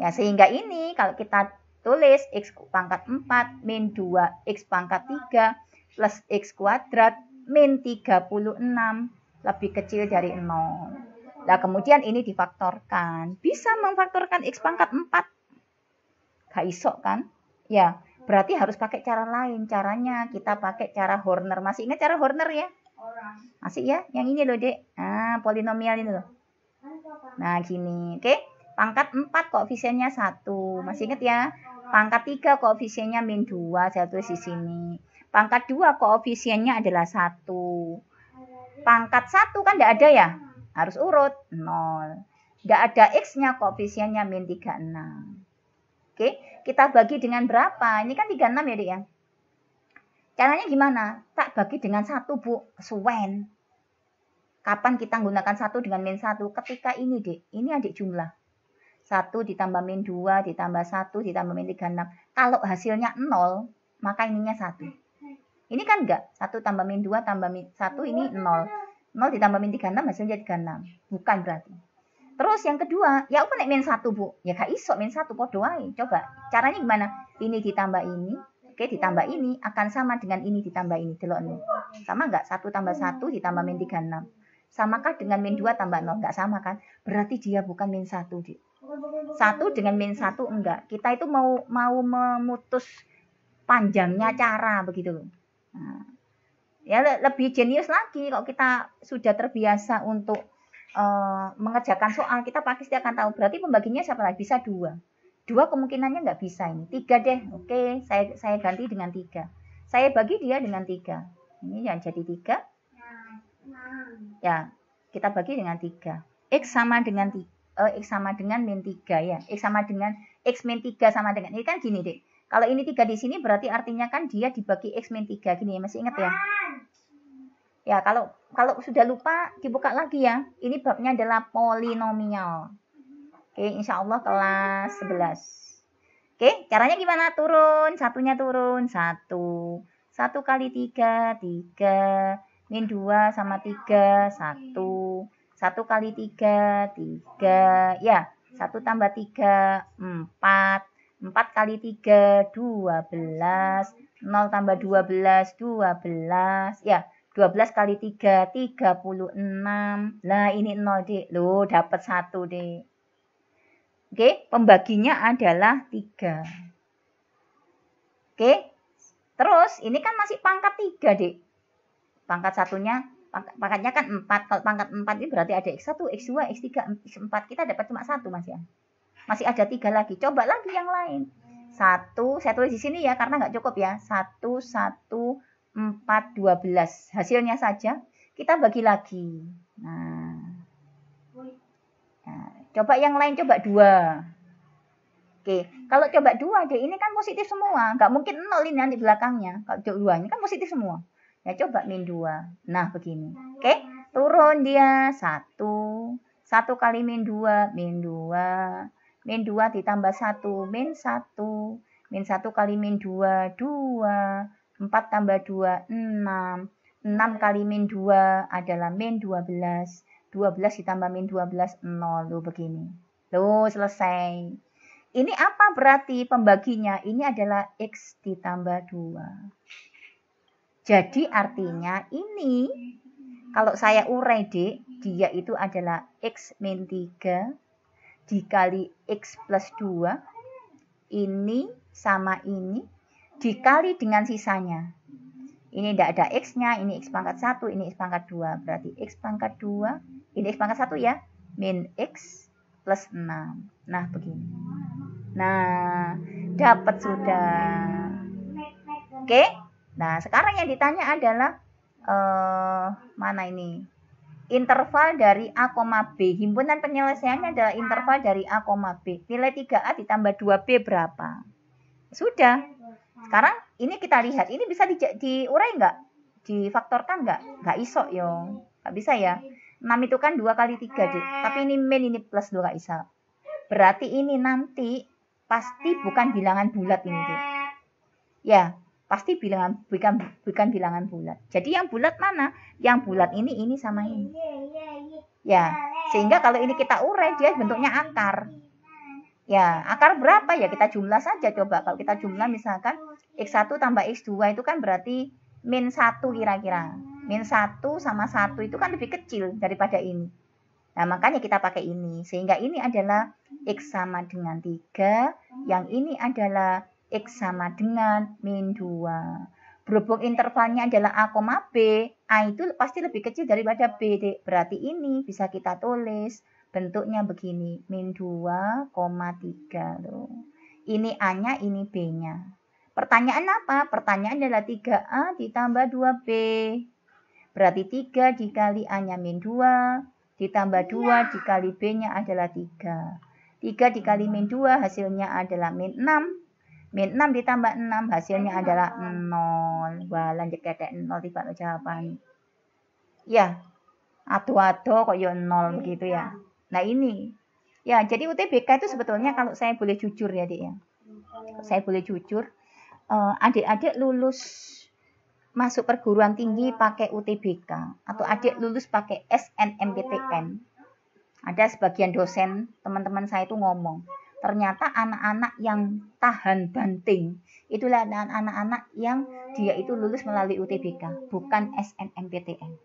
Ya, sehingga ini kalau kita tulis X pangkat 4 min 2X pangkat 3 plus X kuadrat min 36 lebih kecil dari 0. Nah, kemudian ini difaktorkan. Bisa memfaktorkan X pangkat 4. Gak iso kan? Ya, berarti harus pakai cara lain. Caranya kita pakai cara Horner. Masih ingat cara Horner ya? Masih ya? Yang ini loh, Dek. Nah, polinomial ini loh. Nah, gini. Oke. Pangkat 4 koefisiennya 1. Masih ingat ya? Pangkat 3 koefisiennya min 2. Saya tulis di sini. Pangkat 2 koefisiennya adalah 1. Pangkat 1 kan tidak ada ya? Harus urut 0. Tidak ada X-nya, koefisiennya min 36. Oke, kita bagi dengan berapa? Ini kan 36 ya, Dek ya. Caranya gimana? Tak bagi dengan 1, Bu. Kesuwen. Kapan kita menggunakan 1 dengan min 1? Ketika ini, Dek. Ini adik jumlah. 1 ditambah min 2 ditambah 1 ditambah min 36. Kalau hasilnya 0, maka ininya 1. Ini kan enggak. 1 tambah min 2 tambah min 1 ini 0. 0 ditambah min 36 hasilnya 36. Bukan berarti. Terus yang kedua, ya apa nek min 1, Bu? Ya gak iso min 1 podo wae. Coba. Caranya gimana? Ini ditambah ini. Oke, ditambah ini akan sama dengan ini ditambah ini. Delok nih. Sama enggak? 1 tambah 1 ditambah min 36. Samakah dengan min 2 tambah 0? Enggak sama kan? Berarti dia bukan min 1, Dik. 1 dengan min 1 enggak. Kita itu mau memutus panjangnya cara begitu loh. Nah, ya lebih jenius lagi kalau kita sudah terbiasa untuk mengerjakan soal, kita pasti akan tahu. Berarti pembaginya siapa lagi? Bisa 2. 2 kemungkinannya nggak bisa ini. 3 deh. Oke, saya ganti dengan 3. Saya bagi dia dengan 3. Ini yang jadi 3. Ya, kita bagi dengan 3. X sama dengan min 3 ya. X sama dengan X min 3 sama dengan. Ini kan gini, Dek. Kalau ini 3 di sini berarti artinya kan dia dibagi X min 3 gini ya. Masih ingat ya? Ya, kalau sudah lupa dibuka lagi ya. Ini babnya adalah polinomial. Oke, insya Allah kelas 11. Oke, caranya gimana? Turun, satunya turun. 1. 1 kali 3, 3. Min 2 sama 3, 1. 1 kali 3, 3. Ya, 1 tambah 3, 4. 4 kali 3, 12. 0 tambah 12, 12. Ya, 12 kali 3, 36. Nah, ini 0, Dek. Loh, dapat 1, Dek. Oke, pembaginya adalah 3. Oke, terus ini kan masih pangkat 3, Dek. Pangkat satunya, pangkatnya kan 4. Kalau pangkat 4 ini berarti ada X1, X2, X3, X4. Kita dapat cuma 1, Mas ya. Masih ada 3 lagi. Coba lagi yang lain. 1, saya tulis di sini ya, karena nggak cukup ya. 1, 1, 4, 12. Hasilnya saja kita bagi lagi. Nah, coba yang lain, coba 2. Oke, kalau coba 2 deh, ini kan positif semua. Nggak mungkin 0 ini nanti belakangnya. Kalau 2 ini kan positif semua. Ya coba min 2. Nah, begini. Oke, turun dia 1. 1 kali min 2, min 2. Min 2 ditambah 1, min 1. Min 1 kali min 2, 2. 4 tambah 2, 6. 6 kali min 2 adalah min 12. 12 ditambah min 12, 0. Loh, begini. Loh, selesai. Ini apa berarti pembaginya? Ini adalah X ditambah 2. Jadi artinya ini, kalau saya urai, Dek, dia itu adalah X min 3 dikali X plus 2. Ini sama ini dikali dengan sisanya. Ini tidak ada X-nya, ini X pangkat 1, ini X pangkat 2. Berarti X pangkat 2, ini X pangkat 1 ya, min X plus 6. Nah, begini. Nah, dapat sudah. Oke. Nah, sekarang yang ditanya adalah, mana ini? Interval dari A, B. Himpunan penyelesaiannya adalah interval dari A, B. Nilai 3A ditambah 2B berapa? Sudah. Sekarang ini kita lihat, ini bisa diurai nggak? Difaktorkan nggak? Nggak iso yo. Nggak bisa ya. 6 itu kan 2 kali 3, Dek. Tapi ini min, ini plus 2 nggak bisa. Berarti ini nanti pasti bukan bilangan bulat ini, Dek. Ya, pasti bukan bilangan bulat. Jadi yang bulat mana? Yang bulat ini sama ini. Ya, sehingga kalau ini kita urai, dia bentuknya akar. Ya, akar berapa ya? Kita jumlah saja coba. Kalau kita jumlah misalkan X1 tambah X2 itu kan berarti min 1 kira-kira. Min 1 sama 1 itu kan lebih kecil daripada ini. Nah, makanya kita pakai ini. Sehingga ini adalah X sama dengan 3. Yang ini adalah X sama dengan min 2. Berhubung intervalnya adalah A, B. A itu pasti lebih kecil daripada B. Berarti ini bisa kita tulis. Bentuknya begini, min 2,3 loh. Ini A-nya, ini B-nya. Pertanyaan apa? Pertanyaan adalah 3A ditambah 2B. Berarti 3 dikali A-nya min 2, ditambah 2 dikali B-nya adalah 3. 3 dikali min 2 hasilnya adalah min 6. Min 6 ditambah 6 hasilnya adalah 0. Wah, lanjut ketek 0 tiba jawaban. Ya, ado-ado kok ya 0 begitu ya. Nah ini, ya jadi UTBK itu sebetulnya kalau saya boleh jujur ya, Dek ya. Saya boleh jujur, adik-adik lulus masuk perguruan tinggi pakai UTBK atau adik lulus pakai SNMPTN. Ada sebagian dosen teman-teman saya itu ngomong, ternyata anak-anak yang tahan banting itulah anak-anak yang dia itu lulus melalui UTBK, bukan SNMPTN.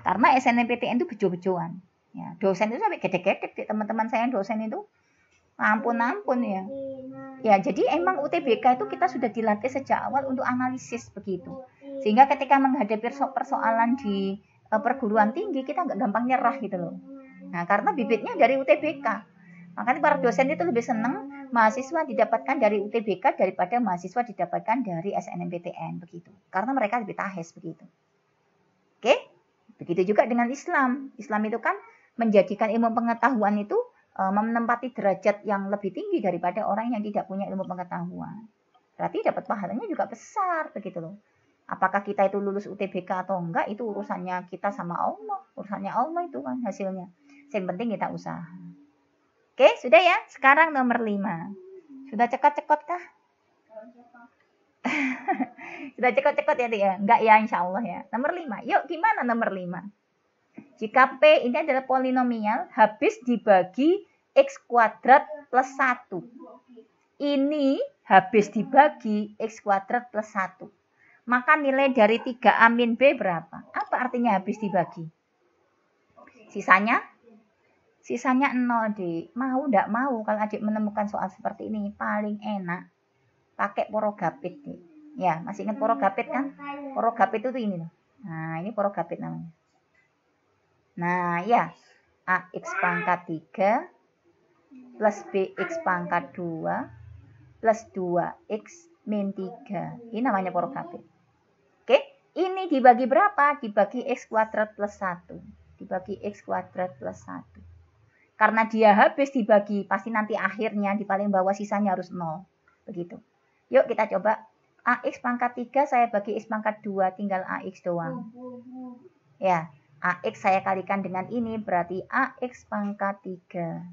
Karena SNMPTN itu bejo-bejoan. Ya, dosen itu sampai gede-gede, teman-teman saya yang dosen itu ampun ya. Ya, jadi emang UTBK itu kita sudah dilatih sejak awal untuk analisis begitu. Sehingga ketika menghadapi persoalan di perguruan tinggi kita nggak gampang nyerah gitu loh. Nah, karena bibitnya dari UTBK. Makanya para dosen itu lebih senang mahasiswa didapatkan dari UTBK daripada mahasiswa didapatkan dari SNMPTN begitu. Karena mereka lebih tahes begitu. Oke? Begitu juga dengan Islam. Islam itu kan menjadikan ilmu pengetahuan itu menempati derajat yang lebih tinggi daripada orang yang tidak punya ilmu pengetahuan. Berarti dapat pahalanya juga besar begitu loh. Apakah kita itu lulus UTBK atau enggak itu urusannya kita sama Allah. Urusannya Allah itu kan hasilnya. Yang penting kita usaha. Oke, sudah ya. Sekarang nomor 5. Sudah cekot-cekot kah? Sudah cekot-cekot ya, ya? Enggak ya, insya Allah ya. Nomor 5. Yuk, gimana nomor 5? Jika P ini adalah polinomial, habis dibagi X kuadrat plus 1. Ini habis dibagi X kuadrat plus 1. Maka nilai dari 3A min B berapa? Apa artinya habis dibagi? Sisanya 0, Dik. Mau enggak mau kalau adik menemukan soal seperti ini paling enak pakai porogapit, Dik. Ya, masih ingat porogapit kan? Porogapit itu ini loh. Nah, ini porogapit namanya. Nah, ya. AX pangkat 3 plus BX pangkat 2 plus 2X min 3. Ini namanya porogapit. Oke, ini dibagi berapa? Dibagi X kuadrat plus 1. Dibagi X kuadrat plus 1. Karena dia habis dibagi, pasti nanti akhirnya di paling bawah sisanya harus 0. Begitu. Yuk kita coba. AX pangkat 3 saya bagi X pangkat 2, tinggal AX doang. Ya, AX saya kalikan dengan ini, berarti AX pangkat 3.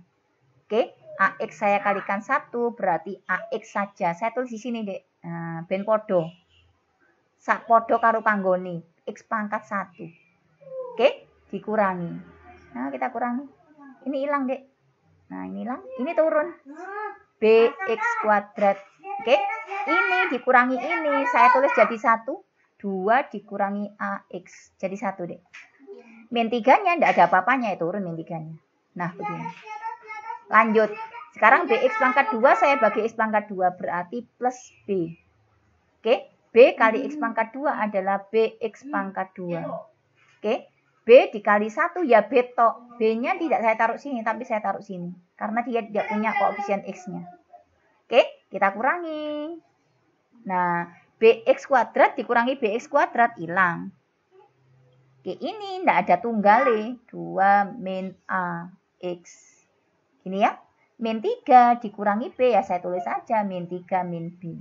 Oke, AX saya kalikan 1, berarti AX saja. Saya tulis di sini, Dek. Nah, ben podo. Sak podo karo panggoni. X pangkat 1. Oke, dikurangi. Nah, kita kurangi. Ini hilang, Dek. Nah, ini hilang. Ini turun. BX kuadrat. Oke, ini dikurangi ini. Saya tulis jadi 1. 2 dikurangi AX. Jadi 1, Dek. Min 3-nya tidak ada apa-apanya. Ya, turun min 3-nya. Nah, begini. Lanjut. Sekarang BX pangkat 2 saya bagi X pangkat 2. Berarti plus B. Oke. B kali X pangkat 2 adalah BX pangkat 2. Oke. B dikali 1 ya B tok. B-nya tidak saya taruh sini, tapi saya taruh sini. Karena dia tidak punya koefisien X-nya. Oke, kita kurangi. Nah, BX kuadrat dikurangi BX kuadrat, hilang. Oke, ini tidak ada tunggale. 2 min AX. Ini ya. Min 3 dikurangi B, ya saya tulis aja. Min 3 min B.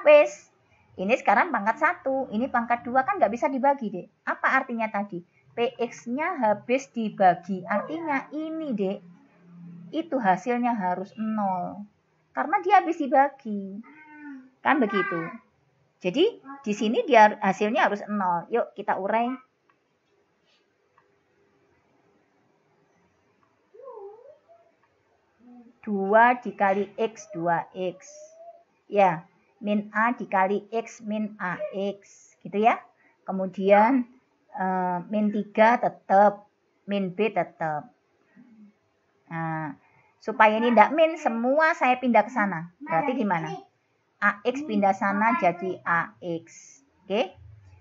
Wes. Ini sekarang pangkat 1. Ini pangkat 2 kan nggak bisa dibagi, Dek. Apa artinya tadi? PX-nya habis dibagi. Artinya ini, Dek. Itu hasilnya harus 0. Karena dia habis dibagi. Kan begitu. Jadi, di sini dia hasilnya harus 0. Yuk, kita urai. Dua dikali X, 2X. Ya, min A dikali X, min AX. Gitu ya. Kemudian, min 3 tetap, min B tetap. Nah, supaya ini tidak min, semua saya pindah ke sana. Berarti gimana? AX pindah sana jadi AX. Oke?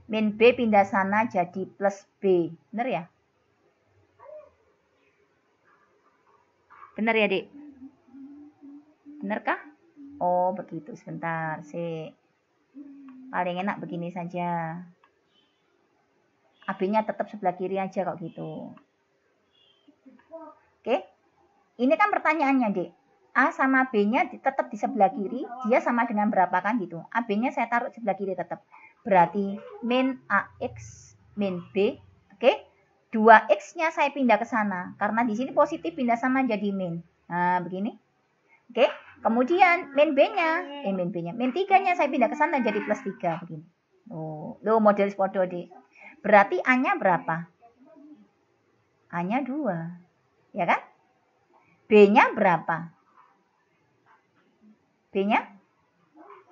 Min B pindah sana jadi plus B. Benar ya? Benar ya, Dik? Benarkah? Oh, begitu. Sebentar, sih. Paling enak begini saja. AB-nya tetap sebelah kiri aja kok gitu. Oke. Ini kan pertanyaannya, Dek. A sama B-nya tetap di sebelah kiri. Dia sama dengan berapa kan gitu. AB-nya saya taruh sebelah kiri tetap. Berarti min AX min B. Oke. 2X-nya saya pindah ke sana. Karena di sini positif pindah sama jadi min. Nah, begini. Oke. Kemudian min B-nya. Min B-nya. Min 3-nya saya pindah ke sana jadi plus 3. Begini. Oh, lo model podo, Dek. Berarti A-nya berapa? A-nya 2. Ya kan? B-nya berapa? B-nya?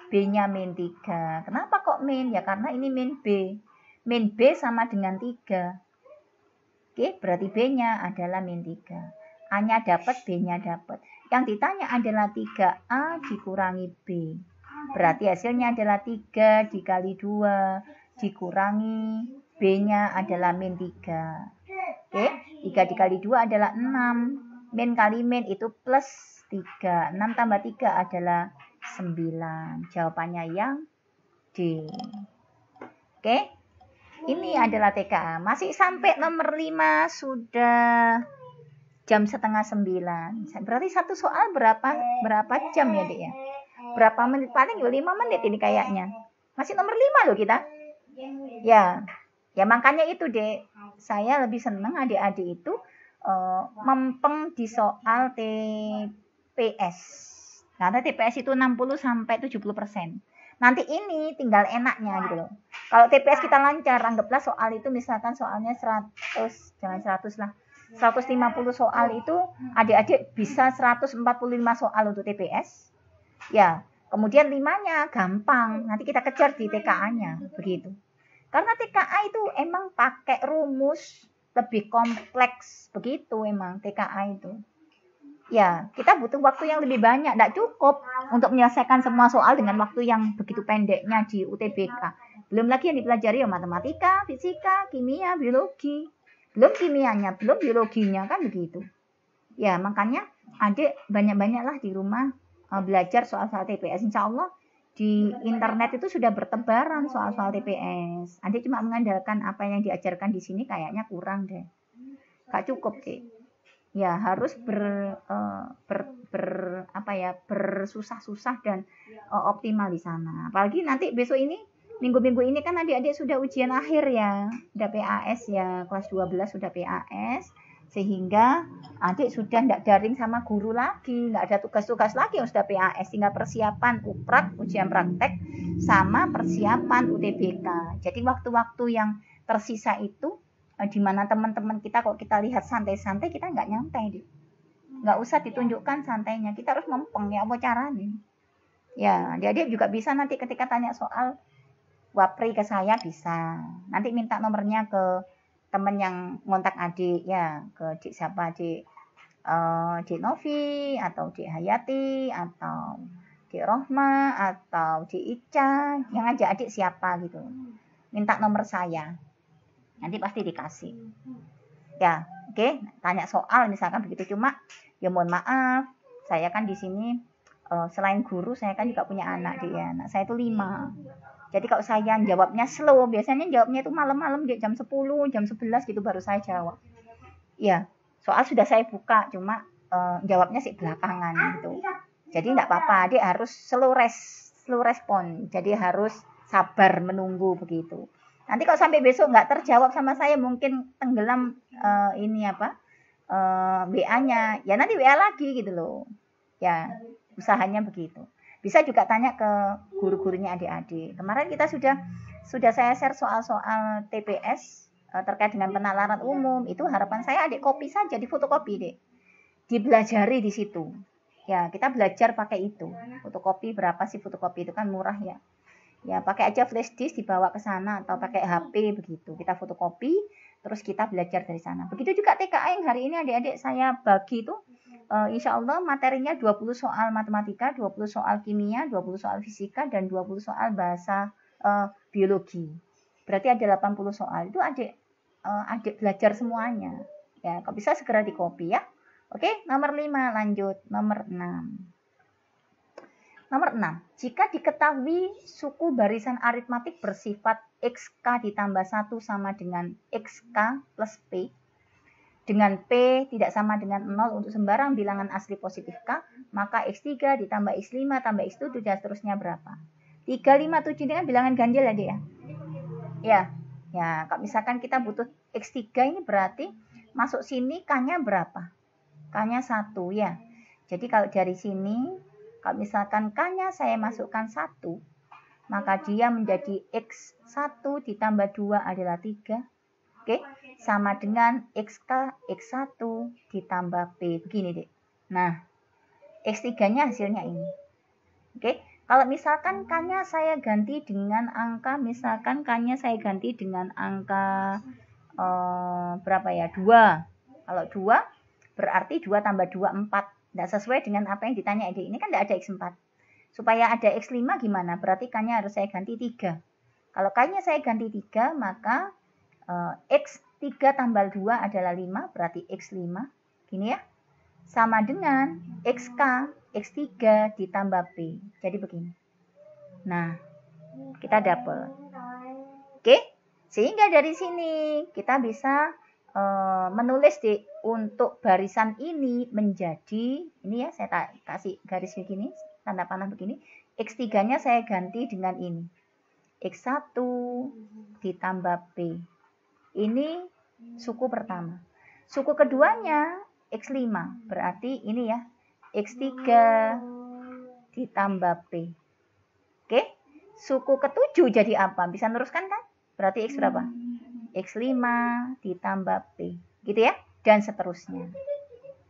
B-nya min 3. Kenapa kok min? Ya karena ini min B. Min B sama dengan 3. Oke, berarti B-nya adalah min 3. A-nya dapat, B-nya dapat. Yang ditanya adalah 3A dikurangi B. Berarti hasilnya adalah 3 dikali 2 dikurangi B-nya adalah min 3. Oke, 3 dikali 2 adalah 6. Min kali min itu plus 3. 6 tambah 3 adalah 9. Jawabannya yang D. Oke. Ini adalah TKA. Masih sampai nomor 5 sudah jam setengah 9. Berarti satu soal berapa jam ya, Dek ya? Berapa menit? Paling 5 menit ini kayaknya. Masih nomor 5 loh kita. Ya. Ya makanya itu, Dek. Saya lebih senang adik-adik itu mempeng di soal TPS. Karena TPS itu 60 sampai 70%. Nanti ini tinggal enaknya gitu loh. Kalau TPS kita lancar, anggaplah soal itu misalkan soalnya 100, jangan 100 lah. 150 soal itu adik-adik bisa 145 soal untuk TPS. Ya, kemudian 5-nya gampang. Nanti kita kejar di TKA-nya, begitu. Karena TKA itu emang pakai rumus lebih kompleks, begitu emang TKA itu. Ya, kita butuh waktu yang lebih banyak, tidak cukup untuk menyelesaikan semua soal dengan waktu yang begitu pendeknya di UTBK. Belum lagi yang dipelajari ya matematika, fisika, kimia, biologi. Belum kimianya, belum biologinya, kan begitu. Ya, makanya adik banyak-banyaklah di rumah belajar soal-soal TPS. Insya Allah di internet itu sudah bertebaran soal-soal TPS. Adik cuma mengandalkan apa yang diajarkan di sini kayaknya kurang deh. Gak cukup deh. Ya harus bersusah-susah dan optimal di sana. Apalagi nanti besok ini, minggu-minggu ini kan adik-adik sudah ujian akhir ya. Sudah PAS ya, kelas 12 sudah PAS. Sehingga adik sudah tidak daring sama guru lagi, nggak ada tugas-tugas lagi yang sudah PAS, tinggal persiapan UPRAT, ujian praktek, sama persiapan UTBK. Jadi waktu-waktu yang tersisa itu, di mana teman-teman kita kok kita lihat santai-santai, kita nggak nyantai, nggak usah ditunjukkan santainya, kita harus mempeng ya apa caranya. Ya, adik juga bisa nanti ketika tanya soal wapri ke saya bisa, nanti minta nomornya ke teman yang ngontak adik ya, ke Dik siapa, Dik Novi atau Dik Hayati atau Dik Rohma atau Dik Ica, yang ngajak adik siapa gitu, minta nomor saya, nanti pasti dikasih ya. Oke, tanya soal misalkan begitu. Cuma ya mohon maaf, saya kan di sini selain guru saya kan juga punya anak dia, anak saya itu 5. Jadi kalau saya jawabnya slow, biasanya jawabnya itu malam-malam jam 10, jam 11 gitu baru saya jawab. Ya, soal sudah saya buka, cuma jawabnya sih belakangan gitu. Jadi enggak apa-apa, adik harus slow respon. Jadi harus sabar menunggu begitu. Nanti kalau sampai besok enggak terjawab sama saya, mungkin tenggelam WA-nya. Ya nanti WA lagi gitu loh. Ya, usahanya begitu. Bisa juga tanya ke guru-gurunya adik-adik. Kemarin kita sudah saya share soal-soal TPS terkait dengan penalaran umum. Itu harapan saya adik copy saja, di fotokopi deh. Dipelajari di situ. Ya, kita belajar pakai itu. Fotokopi berapa sih fotokopi itu, kan murah ya. Ya, pakai aja flash disk dibawa ke sana atau pakai HP begitu. Kita fotokopi, terus kita belajar dari sana. Begitu juga TKA yang hari ini adik-adik saya bagi itu. Insya Allah materinya 20 soal matematika, 20 soal kimia, 20 soal fisika, dan 20 soal bahasa biologi. Berarti ada 80 soal. Itu adik belajar semuanya. Ya, kalau bisa segera di copy ya. Oke, nomor 5 lanjut. Nomor 6. Nomor 6. Jika diketahui suku barisan aritmatik bersifat XK ditambah 1 sama dengan XK plus P, dengan P tidak sama dengan 0 untuk sembarang bilangan asli positif K, maka X3 ditambah X5 tambah X7 dan seterusnya berapa? 3, 5, 7 ini kan bilangan ganjil ya, Dek ya? Ya, kalau misalkan kita butuh X3 ini berarti masuk sini K-nya berapa? K-nya 1 ya. Jadi kalau dari sini, kalau misalkan K-nya saya masukkan 1, maka dia menjadi X1 ditambah 2 adalah 3. Oke, sama dengan X1 ditambah P. Begini, Dek. Nah, X3-nya hasilnya ini. Oke, kalau misalkan K-nya saya ganti dengan angka, misalkan K-nya saya ganti dengan angka berapa ya? 2. Kalau 2, berarti 2 tambah 2, 4. Tidak sesuai dengan apa yang ditanya Dek. Ini kan tidak ada X4. Supaya ada X5 gimana? Berarti K-nya harus saya ganti 3. Kalau K-nya saya ganti 3, maka X3 tambah 2 adalah 5, berarti X5. Gini ya. sama dengan XK, X3 ditambah P. Jadi begini. Nah, kita double. Oke, sehingga dari sini kita bisa menulis untuk barisan ini menjadi, ini ya saya kasih garis begini, tanda panah begini. X3-nya saya ganti dengan ini. X1 ditambah P. Ini suku pertama. Suku keduanya X5. Berarti ini ya. X3 ditambah P. Oke. Suku ketujuh jadi apa? Bisa neruskan kan? Berarti X berapa? X5 ditambah P. Gitu ya. Dan seterusnya.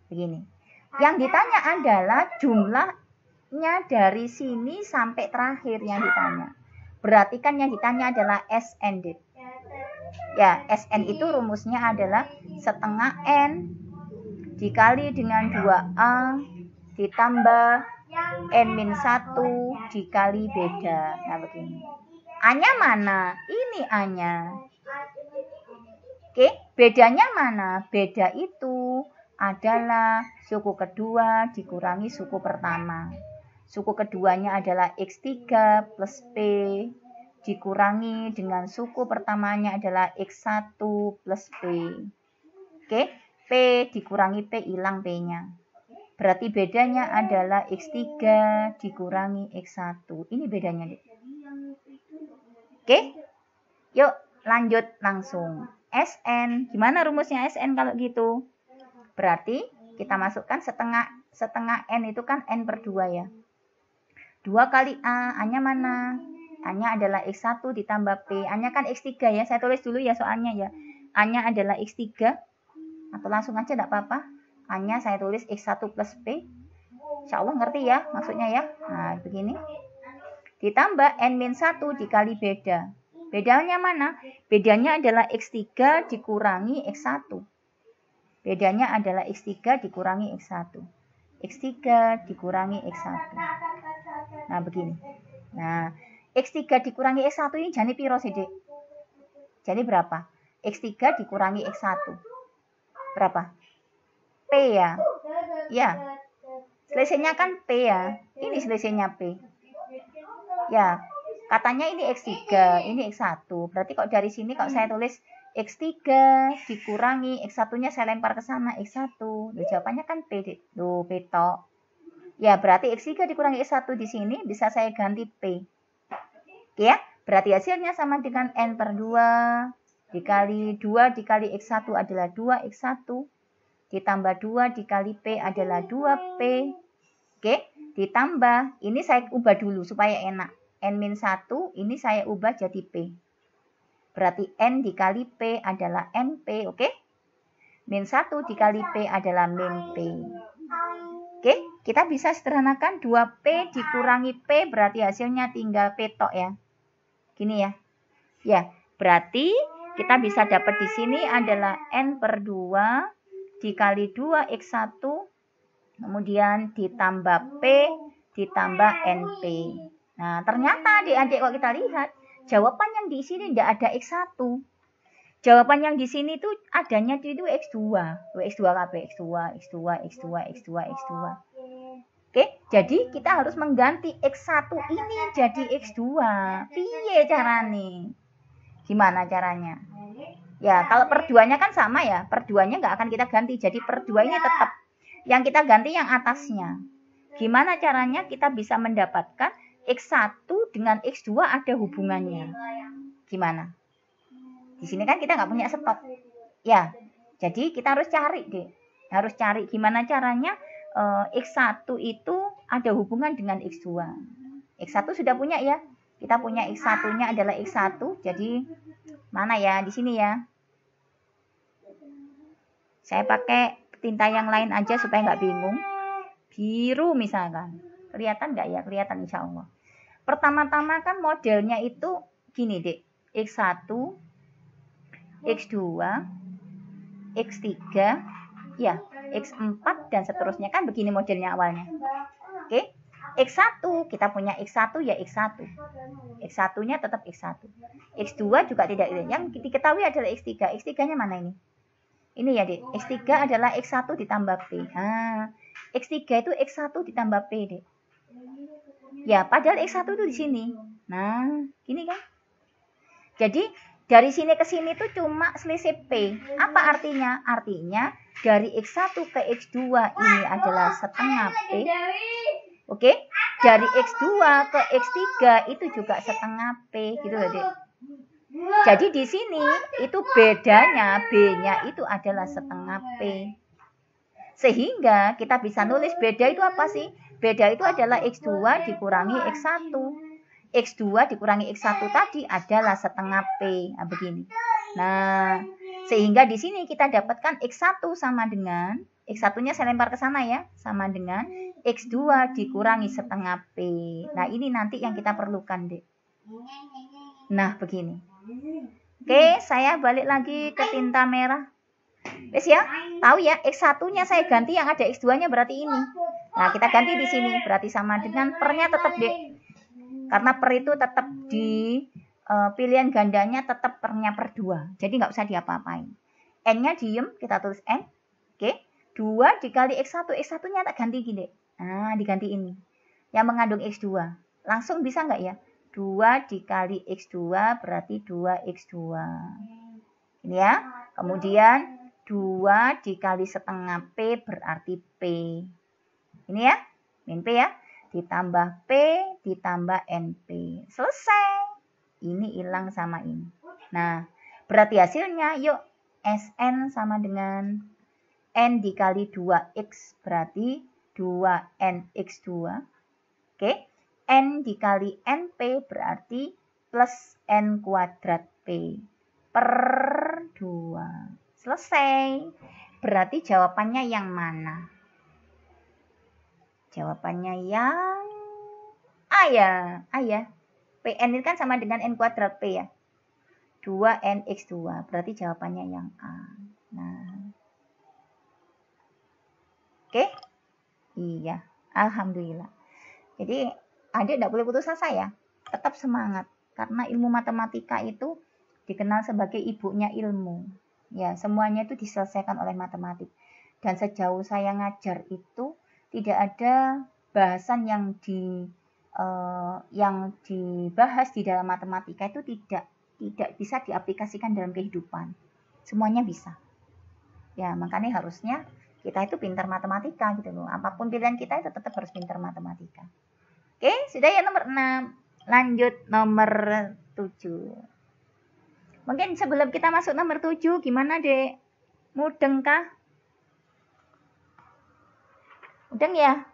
Begini. Yang ditanya adalah jumlahnya dari sini sampai terakhir yang ditanya. Berarti kan yang ditanya adalah SN. Ya, SN itu rumusnya adalah setengah N dikali dengan 2A ditambah N-1 dikali beda. Nah, begini. A-nya mana? Ini A-nya. Oke, bedanya mana? Beda itu adalah suku kedua dikurangi suku pertama. Suku keduanya adalah X3 plus P dikurangi dengan suku pertamanya adalah X1 plus P. Oke, P dikurangi P, hilang P-nya. Berarti bedanya adalah X3 dikurangi X1. Ini bedanya. Oke, yuk lanjut langsung. SN, gimana rumusnya SN kalau gitu? Berarti kita masukkan setengah N itu kan N per 2 ya. 2 kali A, A-nya mana? A-nya adalah X1 ditambah P. A-nya kan X3 ya. Saya tulis dulu ya soalnya ya. A-nya adalah X3. Atau langsung aja tidak apa-apa. A-nya saya tulis X1 plus P. Insya Allah ngerti ya maksudnya ya. Nah, begini. Ditambah N-1 dikali beda. Bedanya mana? Bedanya adalah X3 dikurangi X1. Bedanya adalah X3 dikurangi X1. X3 dikurangi X1. Nah, begini. Nah, X3 dikurangi X1 ini jadi piro sih, Dek? Jadi berapa? X3 dikurangi X1. Berapa? P ya? Ya. Selisihnya kan P ya. Ini selisihnya P. Ya. Katanya ini X3, ini X1. Berarti kok dari sini kalau saya tulis X3 dikurangi X1-nya saya lempar ke sana X1. Loh, jawabannya kan P, Dek. Loh, P tok. Ya, berarti X3 dikurangi X1 di sini bisa saya ganti P. Oke ya, berarti hasilnya sama dengan N per 2 dikali 2 dikali X1 adalah 2X1 ditambah 2 dikali P adalah 2P. Oke, ditambah, ini saya ubah dulu supaya enak. N-1 ini saya ubah jadi P. Berarti N dikali P adalah NP, oke? Min 1 dikali P adalah min P. Oke, kita bisa sederhanakan 2P dikurangi P berarti hasilnya tinggal P tok ya. Gini ya. Ya, berarti kita bisa dapat di sini adalah N per 2 dikali 2X1 kemudian ditambah P ditambah NP. Nah, ternyata adik-adik kalau kita lihat jawaban yang di sini tidak ada X1. Jawaban yang di sini tuh adanya itu X2. X2 apa? X2, X2, X2, X2, X2. Oke, jadi kita harus mengganti X1 ini jadi X2. Piye caranya? Gimana caranya? Ya, kalau per 2-nya kan sama ya. Per 2-nya nggak akan kita ganti. Jadi per 2 ini tetap. Yang kita ganti yang atasnya. Gimana caranya kita bisa mendapatkan X1 dengan X2 ada hubungannya? Gimana? Di sini kan kita nggak punya stok. Ya, jadi kita harus cari deh. Harus cari gimana caranya X1 itu ada hubungan dengan X2. X1 sudah punya ya. Kita punya X1-nya adalah X1. Jadi mana ya? Di sini ya. Saya pakai tinta yang lain aja supaya nggak bingung. Biru misalkan. Kelihatan nggak ya? Kelihatan insya Allah. Pertama-tama kan modelnya itu gini dek. X1, X2, X3, ya, X4 dan seterusnya kan begini modelnya awalnya. Oke, X1 kita punya X1 ya X1. X1-nya tetap X1. X2 juga tidak. Yang diketahui adalah X3. X3-nya mana ini? Ini ya, Dek. X3 adalah X1 ditambah P. X3 itu X1 ditambah P, Dek. Ya, padahal X1 itu di sini. Nah, gini kan? Jadi, dari sini ke sini tuh cuma selisih P. Apa artinya? Artinya, dari X1 ke X2 ini adalah setengah P. Oke? Dari X2 ke X3 itu juga setengah P. Gitu loh, Dek. Jadi di sini itu bedanya, B-nya itu adalah setengah P. Sehingga kita bisa nulis beda itu apa sih? Beda itu adalah X2 dikurangi X1. X2 dikurangi X1 tadi adalah setengah P. Nah, begini. Nah, sehingga di sini kita dapatkan X1 sama dengan, X1-nya saya lempar ke sana ya, sama dengan X2 dikurangi setengah P. Nah, ini nanti yang kita perlukan, Dek. Nah, begini. Oke, saya balik lagi ke tinta merah. Wes ya, tahu ya, X1-nya saya ganti yang ada X2-nya berarti ini. Nah, kita ganti di sini, berarti sama dengan pernya tetap, Dek. Karena per itu tetap di pilihan gandanya tetap pernya per 2. Jadi nggak usah diapa-apain. N-nya diem, kita tulis N. Oke, 2 dikali X1. X1-nya tak ganti gini. Nah, diganti ini. Yang mengandung X2. Langsung bisa nggak ya? 2 dikali X2 berarti 2X2. Ini ya. Kemudian 2 dikali setengah P berarti P. Ini ya. Min P ya. Ditambah P ditambah NP. Selesai. Ini hilang sama ini. Nah, berarti hasilnya yuk. SN sama dengan N dikali 2X berarti 2NX2. Oke. N dikali NP berarti plus N kuadrat P per 2. Selesai. Berarti jawabannya yang mana? Jawabannya yang A ya. A ya. PN ini kan sama dengan N kuadrat P ya. 2NX2. Berarti jawabannya yang A. Nah. Oke. Iya. Alhamdulillah. Jadi adik tidak boleh putus asa ya, tetap semangat. Karena ilmu matematika itu dikenal sebagai ibunya ilmu. Ya, semuanya itu diselesaikan oleh matematik. Dan sejauh saya ngajar itu, tidak ada bahasan yang dibahas di dalam matematika itu tidak bisa diaplikasikan dalam kehidupan. Semuanya bisa. Ya, makanya harusnya kita itu pintar matematika gitu loh. Apapun pilihan kita itu tetap harus pintar matematika. Oke, sudah ya nomor 6. Lanjut nomor 7. Mungkin sebelum kita masuk nomor 7, gimana, Dek? Mudeng kah? Mudeng ya?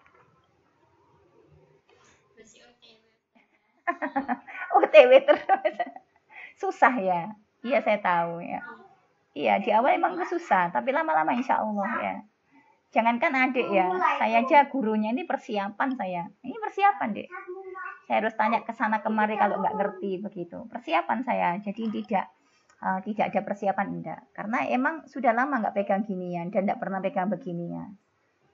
OTW terus. Susah ya? Iya, saya tahu ya. Iya, di awal emang susah, tapi lama-lama insya Allah ya. Jangankan adik ya, saya aja gurunya ini persiapan saya. Ini persiapan, Dek. Saya harus tanya ke sana kemari kalau nggak ngerti begitu. Persiapan saya, jadi tidak ada persiapan enggak. Karena emang sudah lama nggak pegang ginian dan nggak pernah pegang beginian.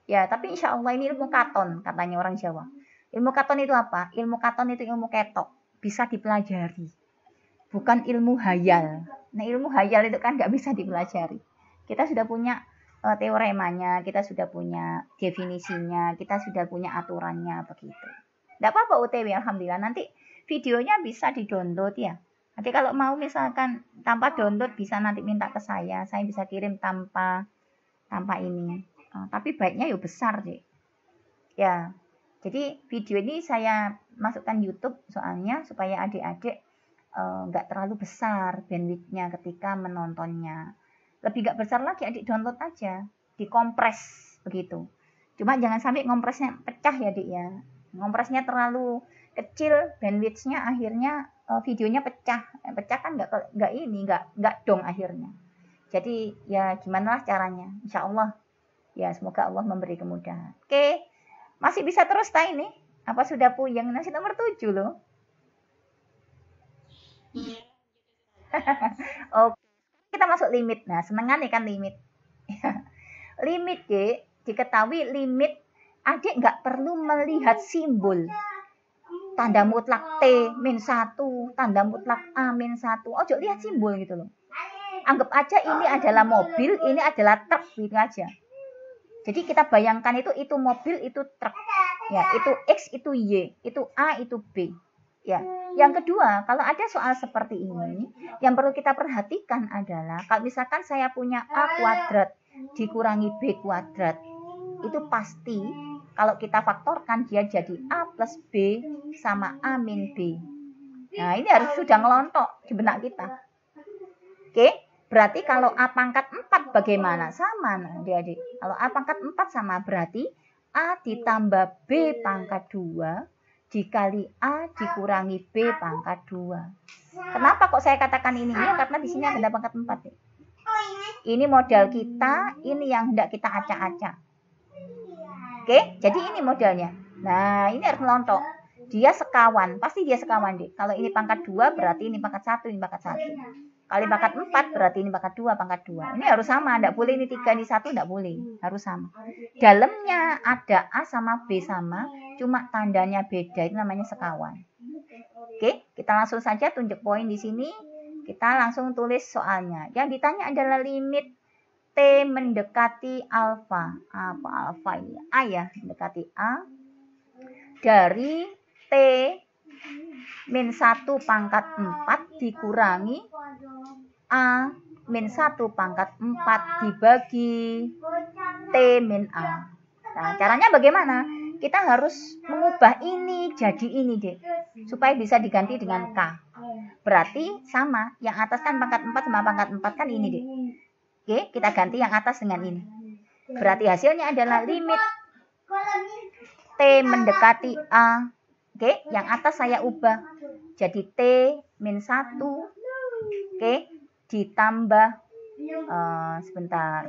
Ya, tapi insya Allah ini ilmu katon, katanya orang Jawa. Ilmu katon itu apa? Ilmu katon itu ilmu ketok, bisa dipelajari. Bukan ilmu hayal. Nah, ilmu hayal itu kan nggak bisa dipelajari. Kita sudah punya teoremanya, kita sudah punya definisinya, kita sudah punya aturannya begitu. Tidak apa-apa OTW, alhamdulillah. Nanti videonya bisa di-download ya. Nanti kalau mau misalkan tanpa download bisa nanti minta ke saya bisa kirim tanpa ini. Tapi baiknya ya besar deh. Ya. Jadi video ini saya masukkan YouTube soalnya supaya adik-adik nggak terlalu besar bandwidth-nya ketika menontonnya. Lebih gak besar lagi, adik download aja, dikompres begitu. Cuma jangan sampai kompresnya pecah ya, Dik ya. Kompresnya terlalu kecil, bandwidth-nya akhirnya videonya pecah. Pecah kan nggak dong akhirnya. Jadi ya gimana lah caranya. Insya Allah ya, semoga Allah memberi kemudahan. Oke, masih bisa terus tak ini? Apa sudah puyeng? Masih nomor 7 loh. Oke. Kita masuk limit. Nah, senengan nih kan limit. Limit, Dek, diketahui limit adik nggak perlu melihat simbol. Tanda mutlak T min 1, tanda mutlak A min 1. Ojo lihat simbol gitu loh. anggap aja ini adalah mobil, ini adalah truk, gitu aja. Jadi kita bayangkan itu mobil, itu truk. Ya, itu X, itu Y, itu A, itu B. Ya. Yang kedua, kalau ada soal seperti ini, yang perlu kita perhatikan adalah kalau misalkan saya punya A kuadrat dikurangi B kuadrat, itu pasti kalau kita faktorkan dia jadi A plus B sama A min B. Nah, ini harus sudah ngelontok di benak kita. Oke, berarti kalau A pangkat 4 bagaimana? Sama, adik-adik. Kalau A pangkat 4 sama, berarti A ditambah B pangkat 2 dikali A dikurangi B pangkat 2. Kenapa kok saya katakan ini? Ya, karena di sini ada pangkat 4. Ini modal kita, ini yang hendak kita acak-acak. Oke, jadi ini modelnya. Nah, ini harus melontok. Dia sekawan, pasti dia sekawan, Dek. Kalau ini pangkat 2, berarti ini pangkat 1, ini pangkat 1. Kali pangkat 4, berarti ini pangkat 2, pangkat 2. Ini harus sama, enggak boleh ini 3, ini 1, enggak boleh. Harus sama. Dalamnya ada A sama B sama, cuma tandanya beda, itu namanya sekawan. Oke, kita langsung saja tunjuk poin di sini. Kita langsung tulis soalnya. Yang ditanya adalah limit T mendekati alfa. Apa alfa ini? A ya, mendekati A. Dari T min 1 pangkat 4 dikurangi A min 1 pangkat 4 dibagi T min A. Nah, caranya bagaimana? Kita harus mengubah ini jadi ini, Dek. Supaya bisa diganti dengan K. Berarti sama, yang atas kan pangkat 4 sama pangkat 4 kan ini, Dek. Oke, kita ganti yang atas dengan ini. Berarti hasilnya adalah limit T mendekati A. Oke, yang atas saya ubah jadi T min 1. Oke, ditambah sebentar.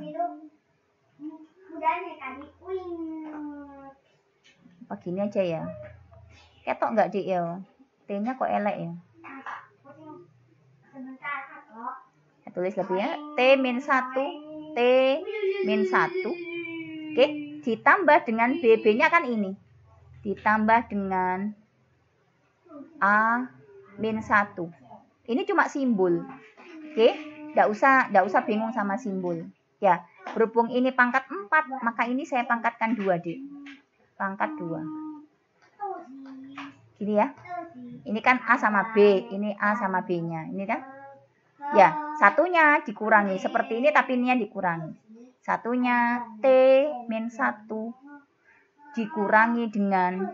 Apa gini aja ya? Ketok nggak, Dik ya? T-nya kok elek ya? Saya tulis lebih ya. T min 1. T min 1. Oke, ditambah dengan BB-nya kan ini. Ditambah dengan A min 1. Ini cuma simbol. Oke, enggak usah bingung sama simbol. Ya, berhubung ini pangkat 4, maka ini saya pangkatkan 2, Dik. Pangkat 2. Gini ya. Ini kan A sama B, ini A sama B-nya. Ini kan? Ya, satunya dikurangi seperti ini tapi ininya dikurangi. Satunya T min 1 dikurangi dengan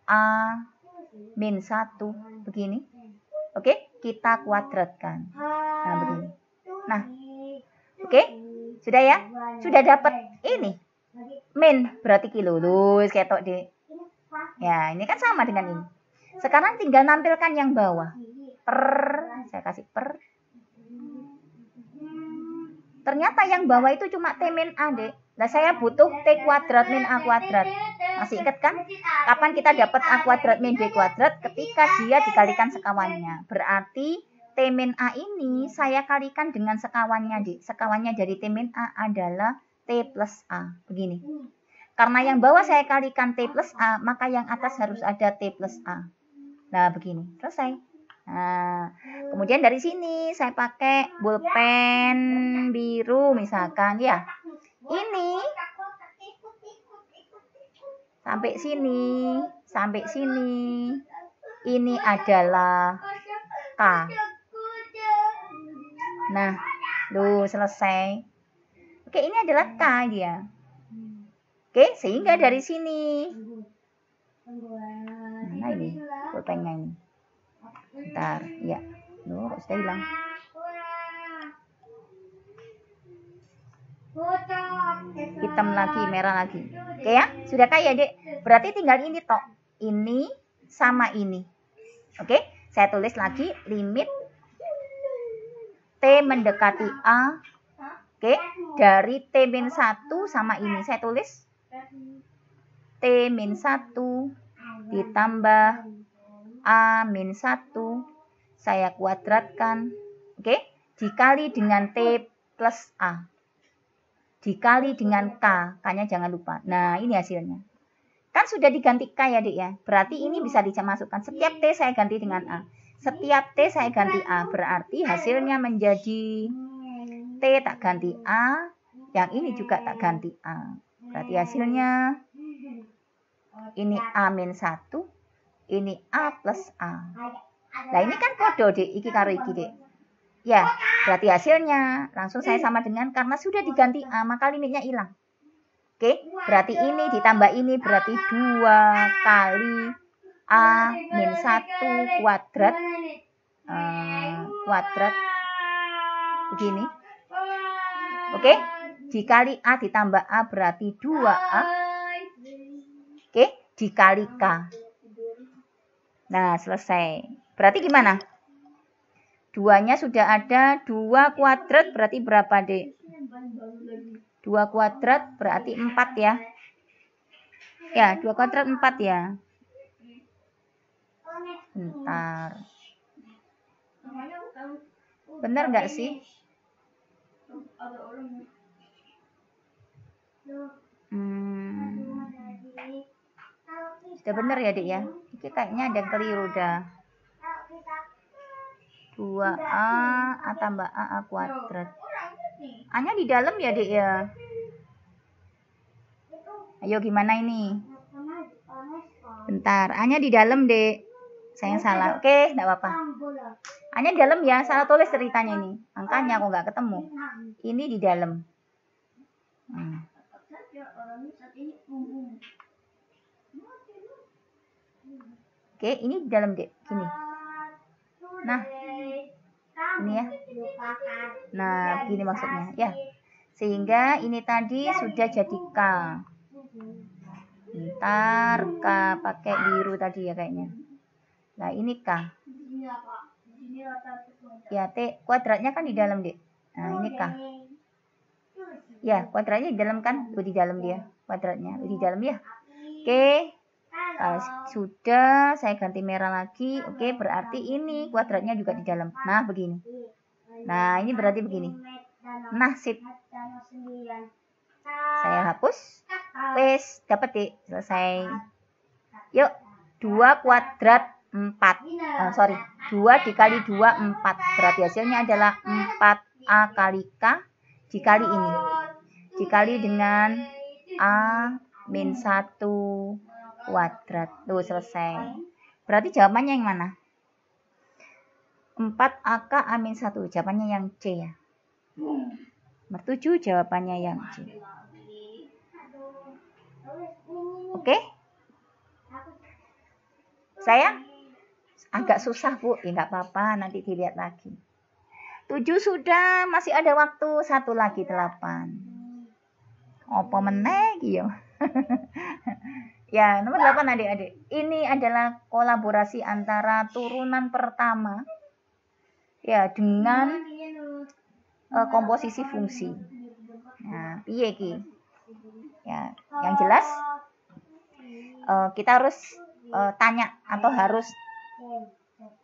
A min 1 begini. Oke, kita kuadratkan. Nah, begini. Nah, oke, sudah ya? Sudah dapat ini. Min berarti kilo. Loh, ketok, Dek. Ya, ini kan sama dengan ini. Sekarang tinggal nampilkan yang bawah. Saya kasih per. Ternyata yang bawah itu cuma T min A, Dek. Nah, saya butuh T kuadrat min A kuadrat. Masih ingat kan? Kapan kita dapat A kuadrat min B kuadrat? Ketika dia dikalikan sekawannya. Berarti T min A ini saya kalikan dengan sekawannya, Dek. Sekawannya dari T min A adalah T plus A. Begini. Karena yang bawah saya kalikan T plus A, maka yang atas harus ada T plus A. Nah, begini. Selesai. Nah, kemudian dari sini saya pakai pulpen biru misalkan ya. Ini sampai sini. Ini adalah K. Nah, tuh selesai. Oke, ini adalah K dia. Oke, sehingga dari sini. Nah, ini pulpennya ini. Bentar, ya. Loh, kok sudah hilang? Hitam lagi, merah lagi. Oke ya, sudah kaya, Dek. Berarti tinggal ini tok. Ini sama ini. Oke, saya tulis lagi limit T mendekati A. Oke, dari T min 1 sama ini. Saya tulis T min 1 ditambah A min 1. Saya kuadratkan. Oke, dikali dengan T plus A. Dikali dengan K. K-nya jangan lupa. Nah, ini hasilnya. Kan sudah diganti K ya, Dek ya. Berarti ini bisa dimasukkan. Setiap T saya ganti dengan A. Setiap T saya ganti A. Berarti hasilnya menjadi T tak ganti A, yang ini juga tak ganti A. Berarti hasilnya ini A-1, ini A plus A. Nah ini kan podo dek, iki karo iki dek. Ya, berarti hasilnya langsung saya sama dengan karena sudah diganti A, maka limitnya hilang. Oke, berarti ini ditambah ini berarti 2 kali A-1 kuadrat begini. Oke, dikali A ditambah A berarti 2A. Oke, dikali K. Nah, selesai. Berarti gimana? 2-nya sudah ada, 2 kuadrat berarti berapa, Dek? 2 kuadrat berarti 4 ya. Ya, 2 kuadrat 4 ya. Bentar. Bener nggak sih? Sudah bener ya, Dek ya? Ini kayaknya ada yang keliru dah. 2A tambah A kuadrat. A-nya di dalam ya, Dek ya? Ayo gimana ini? Bentar, A-nya di dalam, Dek. Saya yang salah. Oke, enggak apa-apa. A-nya di dalam ya, salah tulis ceritanya ini. Angkanya aku nggak ketemu. Ini di dalam. Oke, ini di dalam, Dek. Gini. Nah, ini ya. Nah, begini maksudnya ya. Sehingga ini tadi sudah jadi K. Ntar K pakai biru tadi ya kayaknya. Nah, ini K. Ya, T kuadratnya kan di dalam, Dek. Nah, ini K. Ya, kuadratnya di dalam kan? Di dalam dia. Kuadratnya di dalam ya. Oke. Sudah, saya ganti merah lagi. Oke, berarti ini kuadratnya juga di dalam. Nah, begini. Nah, ini berarti begini. Nah, sip. Saya hapus. Wes, dapat, Dek. Selesai. Yuk, 2 kuadrat 4. 2 dikali 2, 4. Berarti hasilnya adalah 4A kali K dikali ini. Dikali dengan A-1 kuadrat. Tuh, selesai. Berarti jawabannya yang mana? 4AK A-1. Jawabannya yang C ya. Nomor 7 jawabannya yang C. Oke? Saya agak susah, Bu. Ya nggak apa-apa, nanti dilihat lagi. 7 sudah, masih ada waktu. 1 lagi 8. Apa meneh ya? Ya, nomor 8 adik-adik. Ini adalah kolaborasi antara turunan pertama ya dengan komposisi fungsi. Nah, piye ki? Ya, yang jelas kita harus tanya atau harus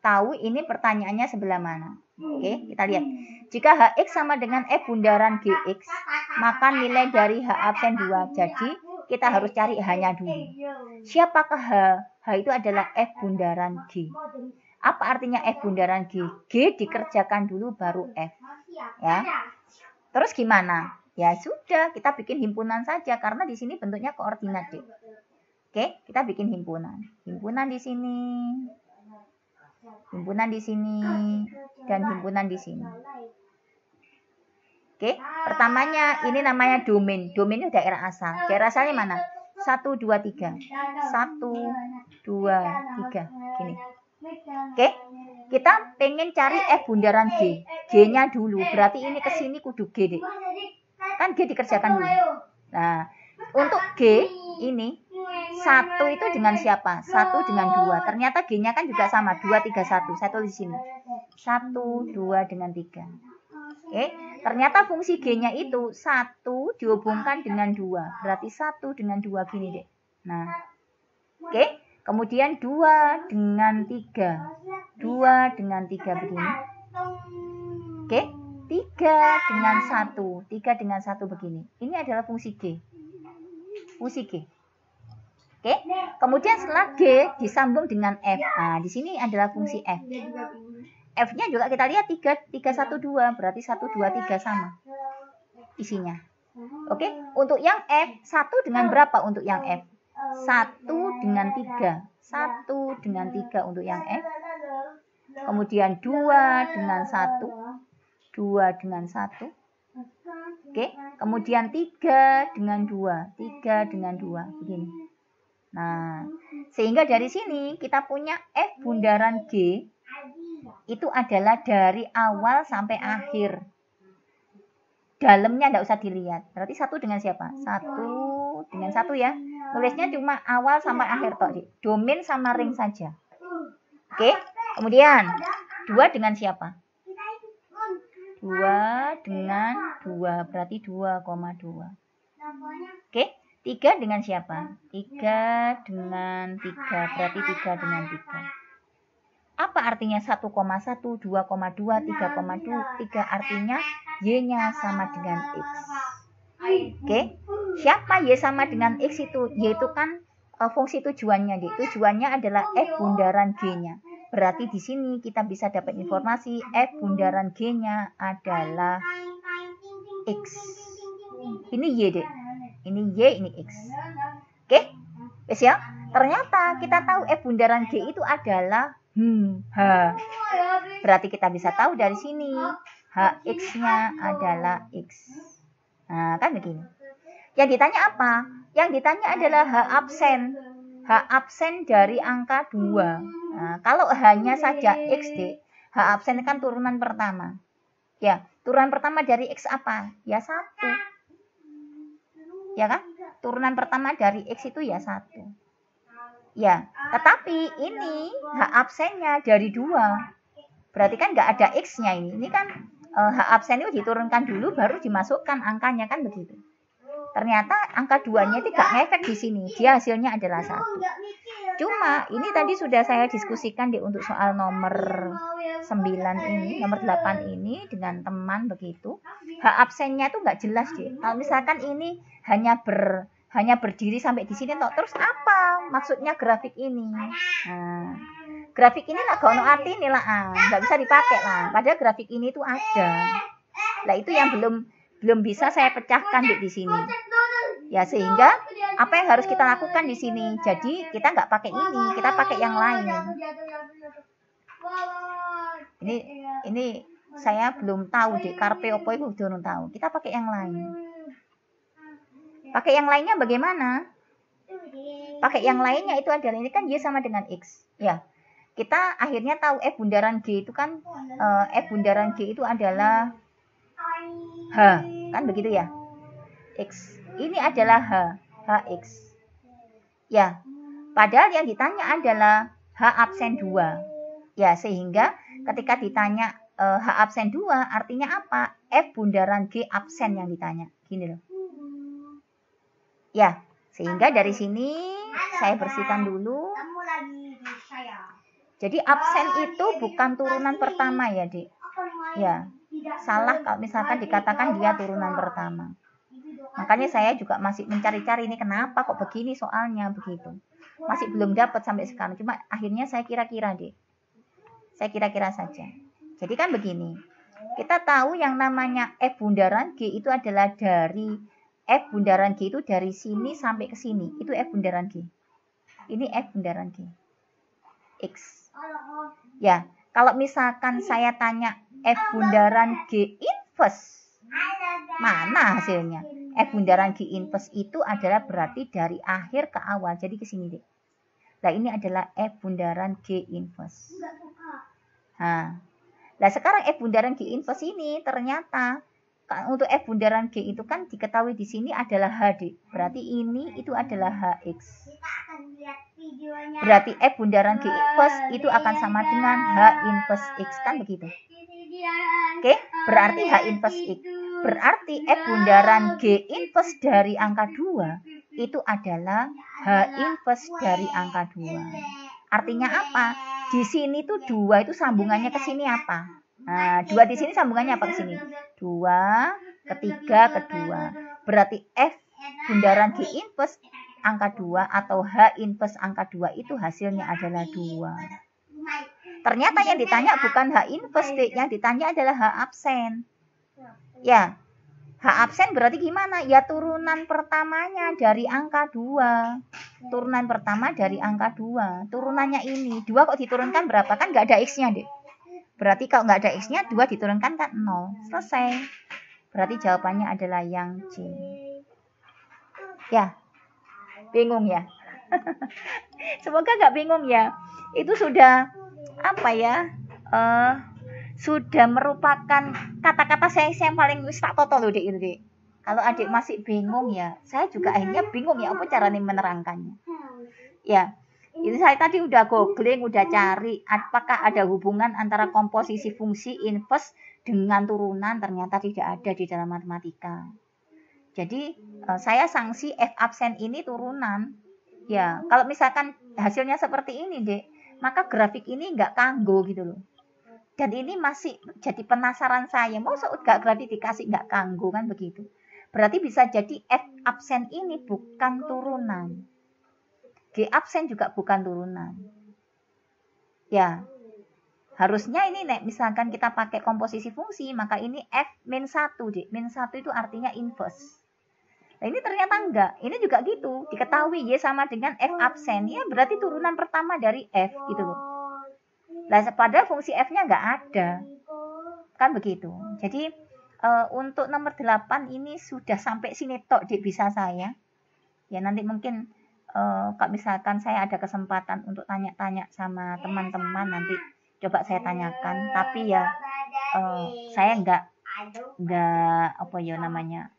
tahu ini pertanyaannya sebelah mana. Oke, kita lihat. Jika Hx sama dengan F bundaran Gx, maka nilai dari H absen 2. Jadi, kita harus cari H-nya dulu. Siapakah H? H itu adalah F bundaran G. Apa artinya F bundaran G? G dikerjakan dulu baru F. Ya. Terus gimana? Ya sudah, kita bikin himpunan saja karena di sini bentuknya koordinat, Dek. Oke, kita bikin himpunan. Himpunan di sini. Himpunan di sini dan himpunan di sini. Oke, pertamanya ini namanya domain. Domain itu daerah asal. Daerah asalnya mana? 1, 2, 3. 1, 2, 3. Gini. Oke, kita pengen cari F bundaran G. G-nya dulu. Berarti ini ke sini kudu G, Dek. Kan G dikerjakan dulu. Nah, untuk G ini 1 itu dengan siapa? 1 dengan 2. Ternyata G-nya kan juga sama. 2, 3, 1. Saya tulis di sini. 1, 2 dengan 3. Oke. Ternyata fungsi G-nya itu 1 dihubungkan dengan 2. Berarti 1 dengan 2 gini, Dek. Nah. Oke. Kemudian 2 dengan 3. 2 dengan 3 begini. Oke. 3 dengan 1. 3 dengan 1 begini. Ini adalah fungsi G. Fungsi G. Oke, kemudian setelah G disambung dengan F. Nah, di sini adalah fungsi F. F-nya juga kita lihat 3, 1, 2. Berarti 1, 2, 3 sama. isinya. Oke, untuk yang F, 1 dengan berapa untuk yang F? 1 dengan 3. 1 dengan 3 untuk yang F. Kemudian 2 dengan 1. 2 dengan 1. Oke, kemudian 3 dengan 2. 3 dengan 2. Begini. Nah, sehingga dari sini kita punya F bundaran G itu adalah dari awal sampai akhir. Dalamnya tidak usah dilihat. Berarti 1 dengan siapa? 1 dengan 1 ya. Nulisnya cuma awal sampai akhir toh. Domain sama ring saja. Oke. Kemudian 2 dengan siapa? 2 dengan 2. Berarti 2,2. Oke. 3 dengan siapa? 3 dengan 3. Berarti 3 dengan 3. Apa artinya 1,1, 2,2, 3,2? 3 artinya Y-nya sama dengan X. Oke. Siapa Y sama dengan X itu? Y itu kan fungsi tujuannya. Tujuannya adalah F bundaran G-nya. Berarti di sini kita bisa dapat informasi F bundaran G-nya adalah X. Ini Y, Dek. Ini Y, ini X. Oke? Wes ya? Ternyata kita tahu F bundaran G itu adalah H. Berarti kita bisa tahu dari sini Hx-nya adalah X. Nah, kan begini. Yang ditanya apa? Yang ditanya adalah H absen. H absen dari angka 2. Nah, kalau hanya saja X, H absen kan turunan pertama. Ya, turunan pertama dari X apa? Ya 1. Ya kan? Turunan pertama dari X itu ya 1. Ya, tetapi ini H absennya dari 2. Berarti kan nggak ada X-nya ini. Ini kan H absen itu diturunkan dulu baru dimasukkan angkanya, kan begitu. Ternyata angka 2-nya itu nggak ngefek di sini. Dia hasilnya adalah 1. Cuma ini tadi sudah saya diskusikan untuk soal nomor 9 ini, nomor 8 ini dengan teman begitu. H absennya itu nggak jelas, Dek. Kalau misalkan ini hanya berdiri sampai di sini toh, terus apa maksudnya grafik ini? Nah, grafik ini lah gak ono arti nih lah, nggak bisa dipakai lah. Padahal grafik ini tuh ada. Nah, itu yang belum bisa saya pecahkan di sini. Ya, sehingga apa yang harus kita lakukan di sini? Jadi kita nggak pakai ini, kita pakai yang lain. Ini saya belum tahu deh, karpe opo itu belum tahu. Kita pakai yang lain. Pakai yang lainnya bagaimana? Pakai yang lainnya itu adalah ini kan Y sama dengan X. Ya, kita akhirnya tahu F bundaran G itu kan F bundaran G itu adalah H, kan begitu ya? X. Ini adalah Hx. Ya, padahal yang ditanya adalah H absen 2. Ya, sehingga ketika ditanya H absen 2 artinya apa? F bundaran G absen yang ditanya. Gini loh. Ya, sehingga dari sini saya bersihkan dulu. Jadi absen itu bukan turunan pertama ya, Dik. Ya, salah kalau misalkan dikatakan dia turunan pertama. Makanya saya juga masih mencari-cari ini kenapa kok begini soalnya begitu. Masih belum dapat sampai sekarang. Cuma akhirnya saya kira-kira, Dek. Saya kira-kira saja. Jadi kan begini. Kita tahu yang namanya F bundaran G itu adalah dari F bundaran G itu dari sini sampai ke sini. Itu F bundaran G. Ini F bundaran G. X. Ya, kalau misalkan saya tanya F bundaran G inverse, mana hasilnya? F bundaran G inverse itu adalah berarti dari akhir ke awal. Jadi ke sini, Dek. Nah, ini adalah F bundaran G inverse. Nah, sekarang F bundaran G inverse ini ternyata untuk F bundaran G itu kan diketahui di sini adalah H, Dek. Berarti ini itu adalah Hx. Berarti F bundaran G inverse itu akan sama dengan H inverse X, kan begitu. Oke, berarti H inverse X. Berarti F bundaran G inverse dari angka 2 itu adalah H inverse dari angka 2. Artinya apa? Di sini tuh 2 itu sambungannya ke sini apa? Nah, 2 di sini sambungannya apa ke sini? 2 ke 3 ke 2. Berarti F bundaran G inverse angka 2 atau H inverse angka 2 itu hasilnya adalah 2. Ternyata yang ditanya bukan H inverse, yang ditanya adalah H absen. Ya, H absen berarti gimana? Ya turunan pertamanya dari angka 2. Turunan pertama dari angka 2. Turunannya ini. 2 kok diturunkan berapa? Kan nggak ada X-nya deh. Berarti kalau nggak ada X-nya, 2 diturunkan kan 0. Selesai. Berarti jawabannya adalah yang C. Ya, bingung ya? Semoga nggak bingung ya. Itu sudah apa ya? Sudah merupakan kata-kata saya yang paling wis tak toto loh, Dek. Kalau adik masih bingung ya, saya juga akhirnya bingung ya apa caranya menerangkannya. Ya, itu saya tadi udah googling, udah cari apakah ada hubungan antara komposisi fungsi inverse dengan turunan, ternyata tidak ada di dalam matematika. Jadi saya sanksi F absen ini turunan. Ya, kalau misalkan hasilnya seperti ini, Dek, maka grafik ini nggak kanggo gitu loh. Dan ini masih jadi penasaran saya, mau gak grafik dikasih nggak kanggo kan begitu. Berarti bisa jadi F absen ini bukan turunan. G absen juga bukan turunan. Ya, harusnya ini misalkan kita pakai komposisi fungsi, maka ini F min 1, Dek. Min 1 itu artinya inverse. Nah ini ternyata enggak. Ini juga gitu. Diketahui Y sama dengan F absen. Ya berarti turunan pertama dari F gitu loh. Nah, padahal fungsi F-nya nggak ada. Kan begitu. Jadi, untuk nomor 8 ini sudah sampai sini tok, Dik, bisa saya. Ya, nanti mungkin kalau misalkan saya ada kesempatan untuk tanya-tanya sama teman-teman, nanti coba saya tanyakan. Tapi ya, saya nggak apa ya namanya,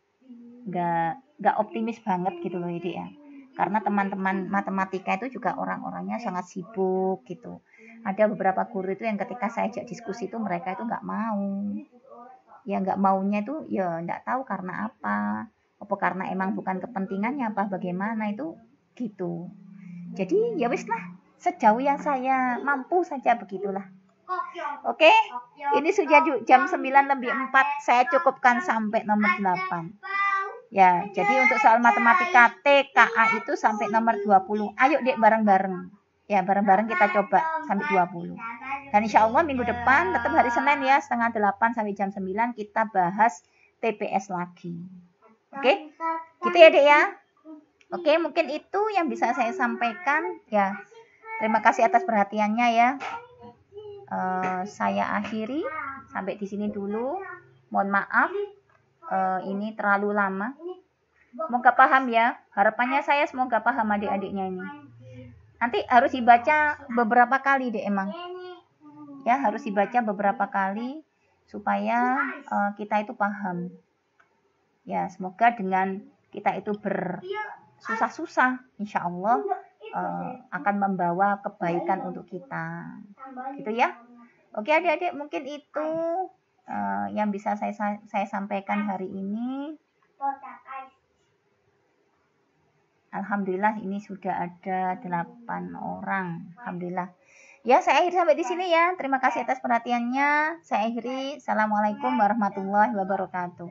nggak optimis banget gitu loh, Dik ya. Karena teman-teman matematika itu juga orang-orangnya sangat sibuk gitu. Ada beberapa guru itu yang ketika saya ajak diskusi itu mereka itu nggak mau. Ya nggak maunya itu ya nggak tahu karena apa. Apa karena emang bukan kepentingannya apa bagaimana itu gitu. Jadi ya wis lah, sejauh yang saya mampu saja begitulah. Oke, ini sudah jam 9:04, saya cukupkan sampai nomor 8. Ya, jadi untuk soal matematika TKA itu sampai nomor 20. Ayo Dek bareng-bareng. Ya, bareng-bareng kita coba sampai 20. Dan insya Allah minggu depan, tetap hari Senin ya, 7:30 sampai jam 9 kita bahas TPS lagi. Oke, gitu ya Dek ya. Oke, mungkin itu yang bisa saya sampaikan. Ya, terima kasih atas perhatiannya ya. Saya akhiri sampai di sini dulu. Mohon maaf. Ini terlalu lama. Semoga paham ya. Harapannya saya semoga paham adik-adiknya ini. Nanti harus dibaca beberapa kali deh emang. Ya, harus dibaca beberapa kali supaya kita itu paham. Ya, semoga dengan kita itu bersusah-susah, insya Allah akan membawa kebaikan untuk kita. Gitu ya. Oke adik-adik, mungkin itu yang bisa saya sampaikan hari ini. Alhamdulillah ini sudah ada 8 orang. Alhamdulillah. Ya, saya akhiri sampai di sini ya. Terima kasih atas perhatiannya. Saya akhiri. Assalamualaikum warahmatullahi wabarakatuh.